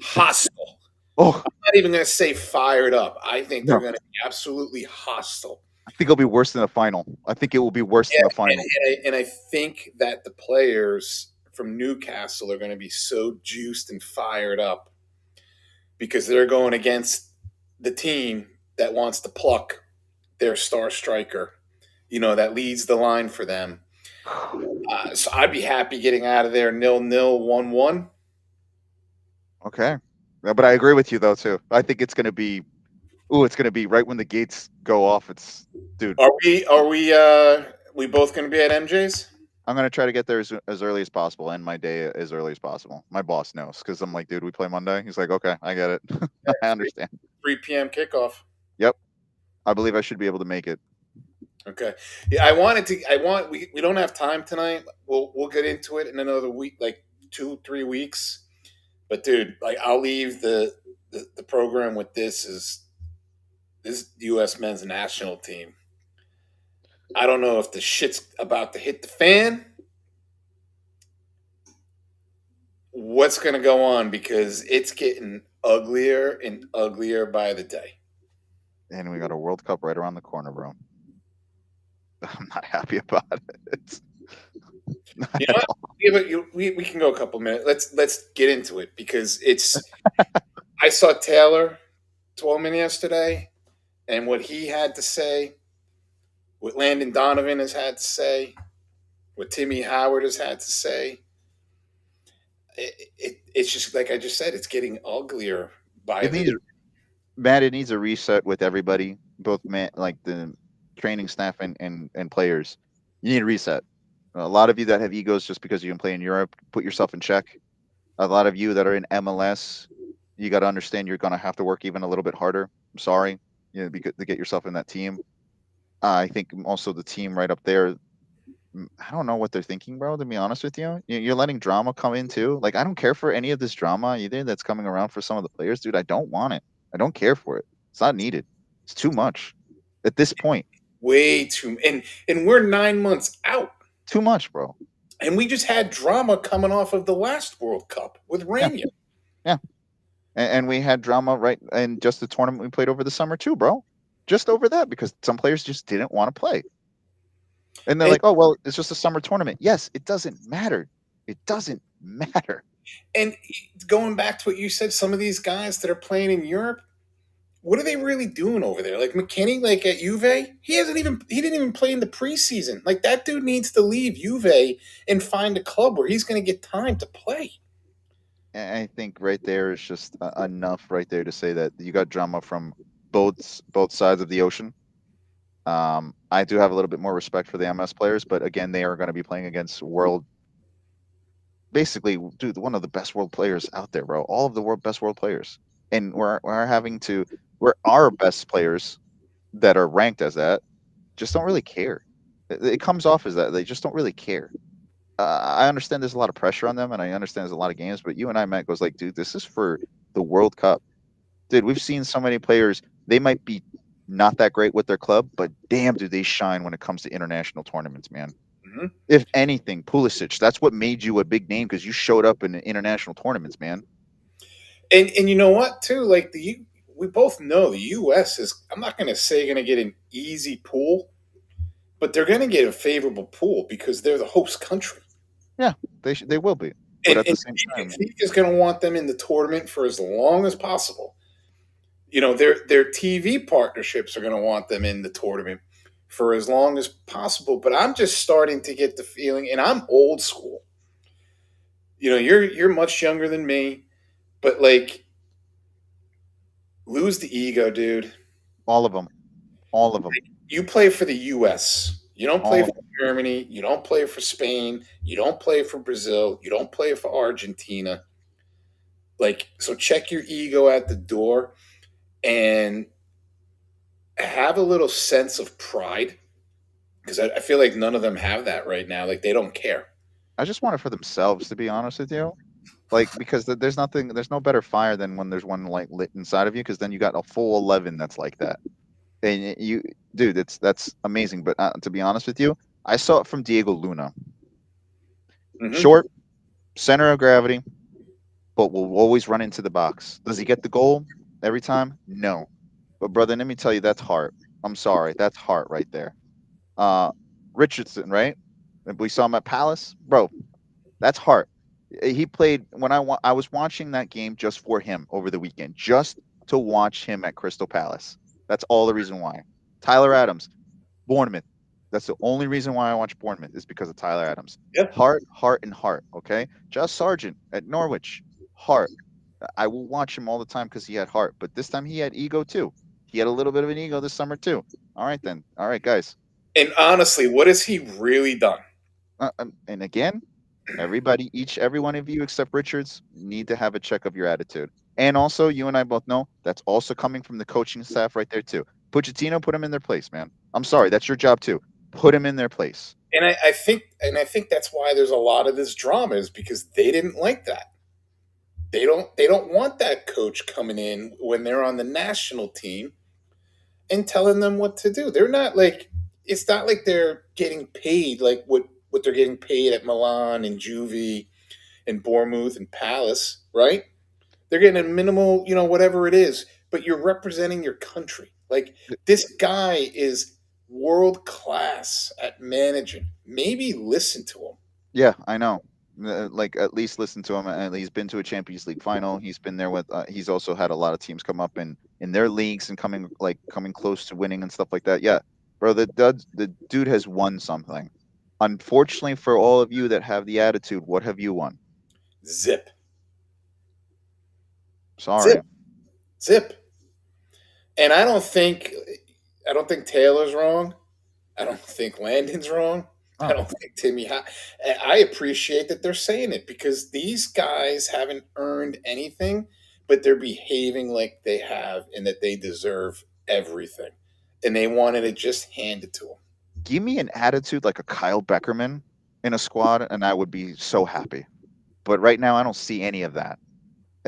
hostile. Oh, I'm not even going to say fired up. I think they're no. going to be absolutely hostile. I think it'll be worse than the final. I think it will be worse than the final. And I think that the players from Newcastle are going to be so juiced and fired up because they're going against the team that wants to pluck their star striker, that leads the line for them. So I'd be happy getting out of there 0-0, 1-1. Okay. Yeah, but I agree with you though too. I think it's gonna be right when the gates go off. It's dude. Are we both gonna be at MJ's? I'm gonna try to get there as early as possible, end my day as early as possible. My boss knows because I'm like, dude, we play Monday. He's like, okay, I get it. I understand. 3 p.m. kickoff. Yep. I believe I should be able to make it. Okay. Yeah, we don't have time tonight. We'll get into it in another week, like 2-3 weeks. But dude, like I'll leave the program with this US men's national team. I don't know if the shit's about to hit the fan. What's going to go on because it's getting uglier and uglier by the day. And we got a World Cup right around the corner, bro. I'm not happy about it. You know what? We can go a couple minutes. Let's get into it because it's. I saw Taylor Twelman yesterday, and what he had to say, what Landon Donovan has had to say, what Timmy Howard has had to say. It's just like I just said. It's getting uglier by the day. Matt, it needs a reset with everybody, both like the training staff and players. You need a reset. A lot of you that have egos just because you can play in Europe, put yourself in check. A lot of you that are in MLS, you got to understand you're going to have to work even a little bit harder. I'm sorry, to get yourself in that team. I think also the team right up there, I don't know what they're thinking, bro, to be honest with you. You're letting drama come in too. Like, I don't care for any of this drama either that's coming around for some of the players, dude. I don't want it. I don't care for it. It's not needed. It's too much at this point. Way too, and we're 9 months out. Too much, bro. And we just had drama coming off of the last World Cup with Rania. Yeah. And we had drama right in just the tournament we played over the summer too, bro. Just over that because some players just didn't want to play. And they're like, oh, well, it's just a summer tournament. Yes, it doesn't matter. It doesn't matter. And going back to what you said, some of these guys that are playing in Europe, what are they really doing over there? Like McKinney, like at Juve, he didn't even play in the preseason. Like that dude needs to leave Juve and find a club where he's going to get time to play. And I think right there is just enough right there to say that you got drama from both sides of the ocean. I do have a little bit more respect for the MS players, but again, they are going to be playing against basically, dude, one of the best world players out there, bro. All of the best world players. And we're our best players that are ranked as that just don't really care. It comes off as that. They just don't really care. I understand there's a lot of pressure on them, and I understand there's a lot of games, but you and I, Matt, goes like, dude, this is for the World Cup. Dude, we've seen so many players, they might be not that great with their club, but damn, do they shine when it comes to international tournaments, man. Hmm. If anything, Pulisic, that's what made you a big name because you showed up in international tournaments, man. And you know what too? Like we both know the U.S. is. I'm not going to say going to get an easy pool, but they're going to get a favorable pool because they're the host country. Yeah, they will be, but at the And same time, FIFA's going to want them in the tournament for as long as possible. You know, their TV partnerships are going to want them in the tournament for as long as possible. But I'm just starting to get the feeling, and I'm old school. You know, you're much younger than me, but like lose the ego, dude. all of them, all of them, You play for the U.S. You don't play all of for them. Germany. You don't play for Spain. You don't play for Brazil. You don't play for Argentina. Like, so check your ego at the door and have a little sense of pride because I feel like none of them have that right now. Like, they don't care. I just want it for themselves, to be honest with you. Like because there's nothing, there's no better fire than when there's one like lit inside of you, because then you got a full 11 that's like that. And you, dude, that's amazing. But to be honest with you, I saw it from Diego Luna. Hmm. Short, center of gravity, but will always run into the box. Does he get the goal every time? No. But brother, let me tell you, that's heart. I'm sorry, that's heart right there. Uh, Richardson, right? We saw him at Palace, bro. That's heart. He played when I was watching that game just for him over the weekend, just to watch him at Crystal Palace. That's all the reason why. Tyler Adams, Bournemouth. That's the only reason why I watch Bournemouth is because of Tyler Adams. Yeah. Heart, heart, and heart. Okay, Josh Sargent at Norwich, heart. I will watch him all the time because he had heart, but this time he had ego too. He had a little bit of an ego this summer too. All right then. All right, guys. And honestly, what has he really done? And again, every one of you except Richards need to have a check of your attitude. And also, you and I both know that's also coming from the coaching staff right there too. Pochettino, put him in their place, man. I'm sorry, that's your job too. Put him in their place. And I think that's why there's a lot of this drama is because they didn't like that. They don't want that coach coming in when they're on the national team and telling them what to do. They're not like it's not like they're getting paid like what they're getting paid at Milan and Juvie and Bournemouth and Palace, right? They're getting a minimal, whatever it is, but you're representing your country. Like this guy is world class at managing. Maybe listen to him. Yeah, I know. Like at least listen to him. And he's been to a Champions League final. He's been there with. He's also had a lot of teams come up in their leagues and coming close to winning and stuff like that. Yeah, bro, the dude has won something. Unfortunately for all of you that have the attitude, what have you won? Zip, Sorry. zip, zip. And I don't think Taylor's wrong. I don't think Landon's wrong. I Oh, don't think I appreciate that they're saying it because these guys haven't earned anything, but they're behaving like they have and that they deserve everything. And they wanted to just hand it to them. give me an attitude like a Kyle Beckerman in a squad, and I would be so happy. But right now, I don't see any of that.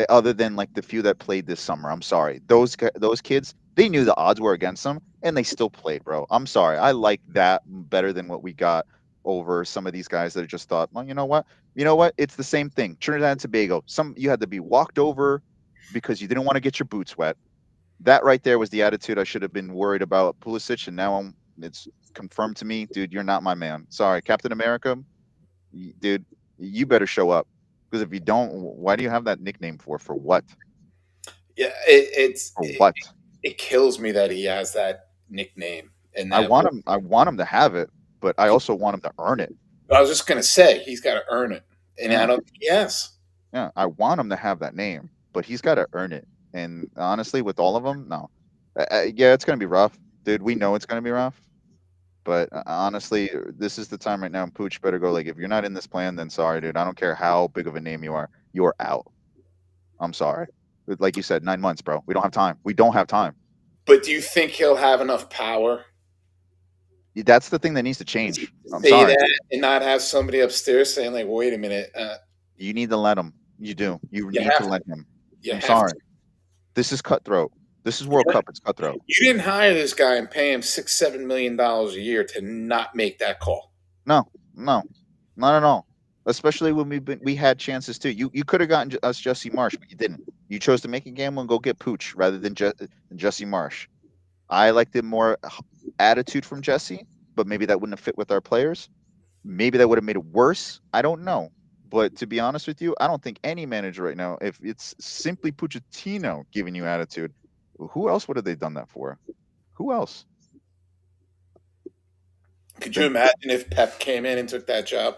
Other than like the few that played this summer. I'm sorry. Those kids, they knew the odds were against them and they still played, bro. I'm sorry. I like that better than what we got over some of these guys that just thought, well, you know what? You know what? It's the same thing. Trinidad and Tobago. You had to be walked over because you didn't want to get your boots wet. That right there was the attitude I should have been worried about Pulisic, and now it's confirmed to me, dude, you're not my man. Sorry, Captain America, dude, you better show up. Because if you don't, why do you have that nickname for? For what? Yeah, it's For what? it kills me that he has that nickname and I that. want him. I want him to have it, but I also want him to earn it. I was just gonna say he's got to earn it, and I Yeah, don't. Yes, yeah. I want him to have that name, but he's got to earn it. And honestly, with all of them, no. Yeah, it's gonna be rough, dude. We know it's gonna be rough. But honestly, this is the time right now. And Pooch better go. Like, if you're not in this plan, then sorry, dude. I don't care how big of a name you are. You're out. I'm sorry. Like you said, 9 months, bro. We don't have time. We don't have time. but do you think he'll have enough power That's the thing that needs to change. to I'm say sorry. that and not have somebody upstairs saying like, "Wait a minute, You need to let him. You do. You you need to have to, let him. you I'm have sorry. to." This is cutthroat. This is World Cup. It's cutthroat. You didn't hire this guy and pay him $6-7 million a year to not make that call. No, not at all. Especially when we had chances too. You could have gotten us Jesse Marsh, but you didn't. You chose to make a gamble and go get Pooch rather than Jesse Marsh. I liked it more attitude from Jesse, but maybe that wouldn't have fit with our players. Maybe that would have made it worse. I don't know. But to be honest with you, I don't think any manager right now, if it's simply Pochettino giving you attitude, who else would have they done that for? Who else? Could you imagine if Pep came in and took that job?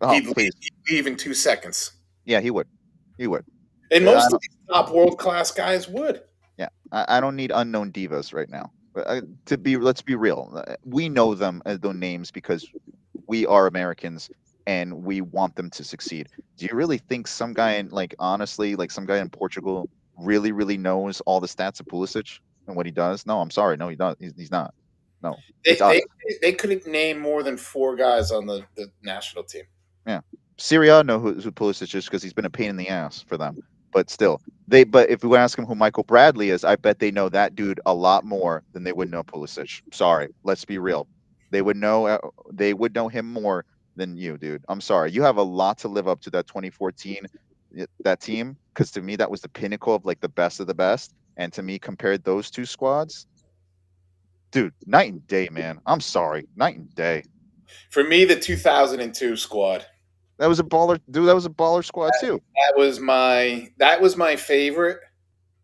Oh, He'd please. leave in 2 seconds. Yeah, he would. He would. And most of these top world-class guys would. Yeah, I don't need unknown divas right now. Let's be real. We know them as those names because we are Americans and we want them to succeed. Do you really think some guy in, honestly, some guy in Portugal really, really knows all the stats of Pulisic and what he does? No, I'm sorry. No, he does. He's not. No. They couldn't name more than 4 guys on the national team. Yeah. Syria know who Pulisic is because he's been a pain in the ass for them. But still, but if we ask him who Michael Bradley is, I bet they know that dude a lot more than they would know Pulisic. Sorry, let's be real. They would know him more than you, dude. I'm sorry. You have a lot to live up to that 2014 that team, because to me that was the pinnacle of the best of the best. And to me, compared those two squads, dude, night and day, man. I'm sorry, night and day. For me, the 2002 squad. That was a baller, dude. That was a baller squad too. That was my favorite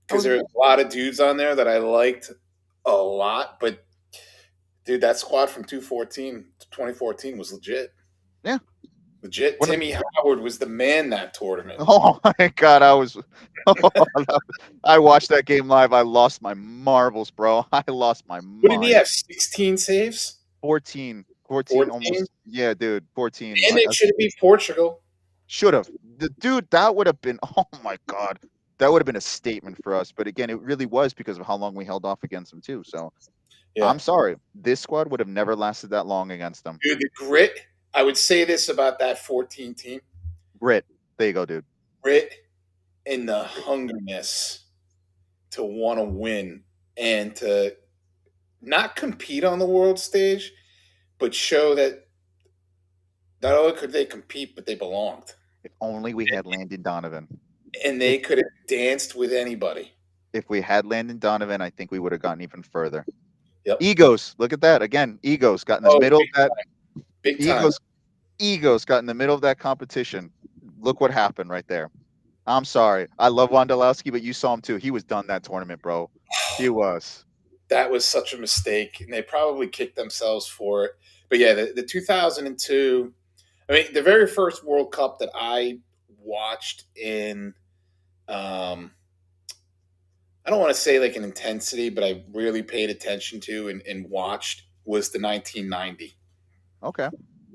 because there was a lot of dudes on there that I liked a lot. But dude, that squad from 2014 was legit. Yeah, legit. Timmy Howard was the man that tournament. Oh my god, I watched that game live. I lost my marbles, bro. I lost my mind. What did he have? 16 saves? 14 almost. Yeah, dude, 14. And it should have beat Portugal. Should have. Dude, that would have been, oh my god. That would have been a statement for us. But again, it really was because of how long we held off against them too. So yeah. I'm sorry. This squad would have never lasted that long against them. Dude, the grit. I would say this about that 14 team. Grit. There you go, dude. Grit and the hungerness to want to win and to not compete on the world stage, but show that not only could they compete, but they belonged. If only we had Landon Donovan. And they could have danced with anybody. If we had Landon Donovan, I think we would have gotten even further. Yep. Egos. Look at that. Again, egos got in the middle of that. Big time. Egos got in the middle of that competition. Look what happened right there. I'm sorry. I love Wondolowski, but you saw him too. He was done that tournament, bro. He was. That was such a mistake, and they probably kicked themselves for it. But yeah, the 2002, I mean, the very first World Cup that I watched in, I don't want to say an intensity, but I really paid attention to and watched was the 1990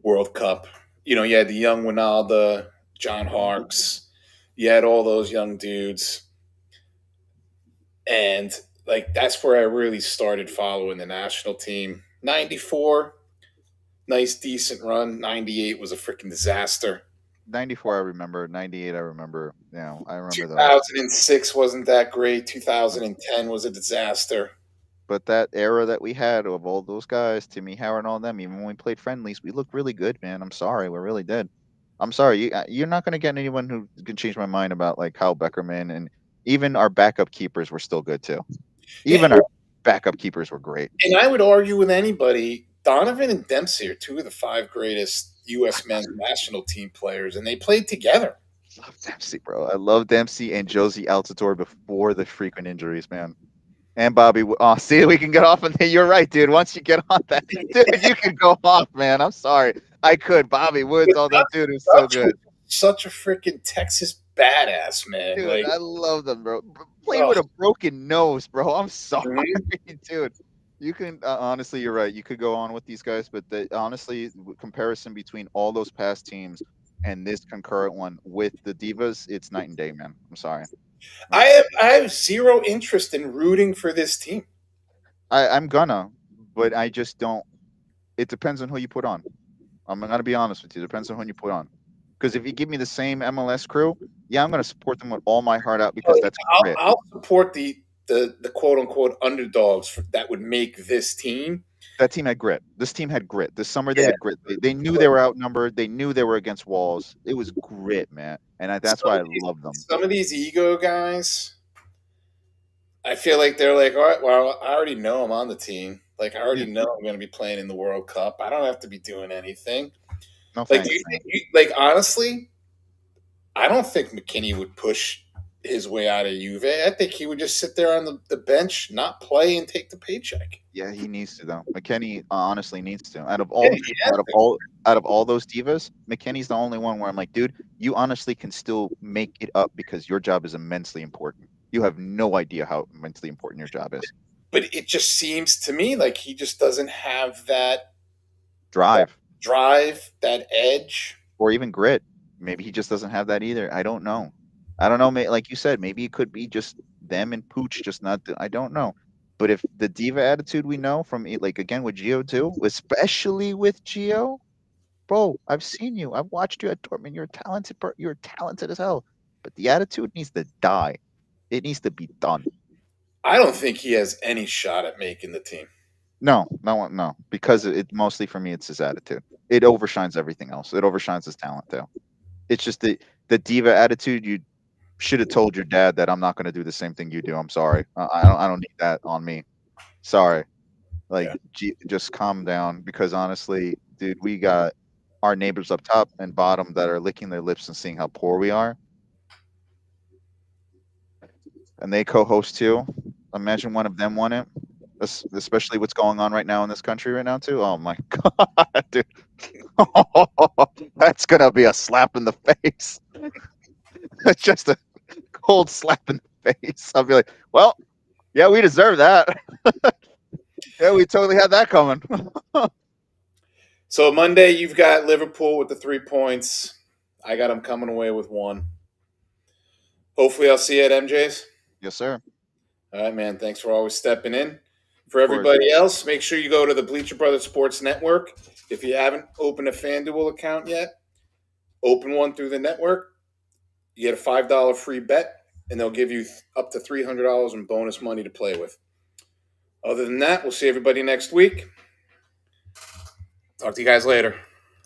World Cup. You know, you had the young Wijnaldum, John Harkes, you had all those young dudes, and that's where I really started following the national team. 94, nice, decent run. 98 was a freaking disaster. 94, I remember. 98, I remember. Yeah, I remember 2006 wasn't that great. 2010 was a disaster. But that era that we had of all those guys, Timmy Howard and all them, even when we played friendlies, we looked really good, man. I'm sorry. We really did. I'm sorry. You're not going to get anyone who can change my mind about Kyle Beckerman, and even our backup keepers were still good too. Even our backup keepers were great. And I would argue with anybody, Donovan and Dempsey are 2 of the 5 greatest U.S. men's national team players, and they played together. I love Dempsey, bro. I love Dempsey and Josie Altidore before the frequent injuries, man. And Bobby. Oh, see, we can get off on that. You're right, dude. Once you get on that, dude, you can go off, man. I'm sorry. I could. Bobby Woods, all that dude is so good. Such a freaking Texas badass, man. Dude, I love them, bro. Playing with a broken nose, bro. I'm sorry, dude. You can honestly, you're right. You could go on with these guys, but honestly, comparison between all those past teams and this concurrent one with the Divas, it's night and day, man. I'm sorry. I have zero interest in rooting for this team. I'm gonna, but I just don't. It depends on who you put on. I'm gonna be honest with you. It depends on who you put on. Because if you give me the same MLS crew, yeah, I'm gonna support them with all my heart out because that's great. I'll support the the quote unquote underdogs that would make this team. That team had grit. This team had grit. This summer they Yeah. had grit. They knew they were outnumbered. They knew they were against walls. It was grit, man, and that's why I love them. Some of these ego guys, I feel like they're like, all right, well, I already know I'm on the team. Like, I already know I'm going to be playing in the World Cup. I don't have to be doing anything. No Like, thanks, man. like honestly, I don't think McKinney would push his way out of Juve. I think he would just sit there on the bench, not play, and take the paycheck. Yeah, he needs to though. McKennie honestly needs to. Out of all those divas, McKennie's the only one where I'm like, dude, you honestly can still make it up because your job is immensely important. You have no idea how immensely important your job is. But it just seems to me like he just doesn't have that Drive, that edge, or even grit. Maybe he just doesn't have that either. I don't know. Like you said, maybe it could be just them and Pooch just not. I don't know. But if the diva attitude we know from, like, again with Gio too, especially with Gio, bro, I've seen you. I've watched you at Dortmund. You're talented. You're talented as hell. But the attitude needs to die. It needs to be done. I don't think he has any shot at making the team. No. Because it mostly for me, it's his attitude. It overshines everything else. It overshines his talent too. It's just the diva attitude. You should have told your dad that I'm not going to do the same thing you do. I'm sorry. I don't need that on me. Sorry. Like, just calm down, because honestly, dude, we got our neighbors up top and bottom that are licking their lips and seeing how poor we are. And they co-host too. Imagine one of them won it, especially what's going on right now in this country right now too. Oh my God, dude. That's going to be a slap in the face. It's just a cold slap in the face. I'll be like, well, yeah, we deserve that. Yeah, we totally had that coming. So Monday, you've got Liverpool with the 3 points. I got them coming away with 1. Hopefully, I'll see you at MJ's. Yes, sir. All right, man. Thanks for always stepping in. For everybody else, make sure you go to the Bleacher Brothers Sports Network. If you haven't opened a FanDuel account yet, open one through the network. You get a $5 free bet, and they'll give you up to $300 in bonus money to play with. Other than that, we'll see everybody next week. Talk to you guys later.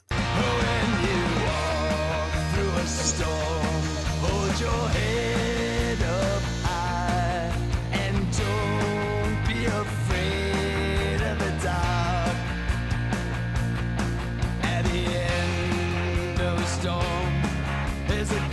When you walk through a storm, hold your head up high and don't be afraid of the dark. At the end of a storm, there's a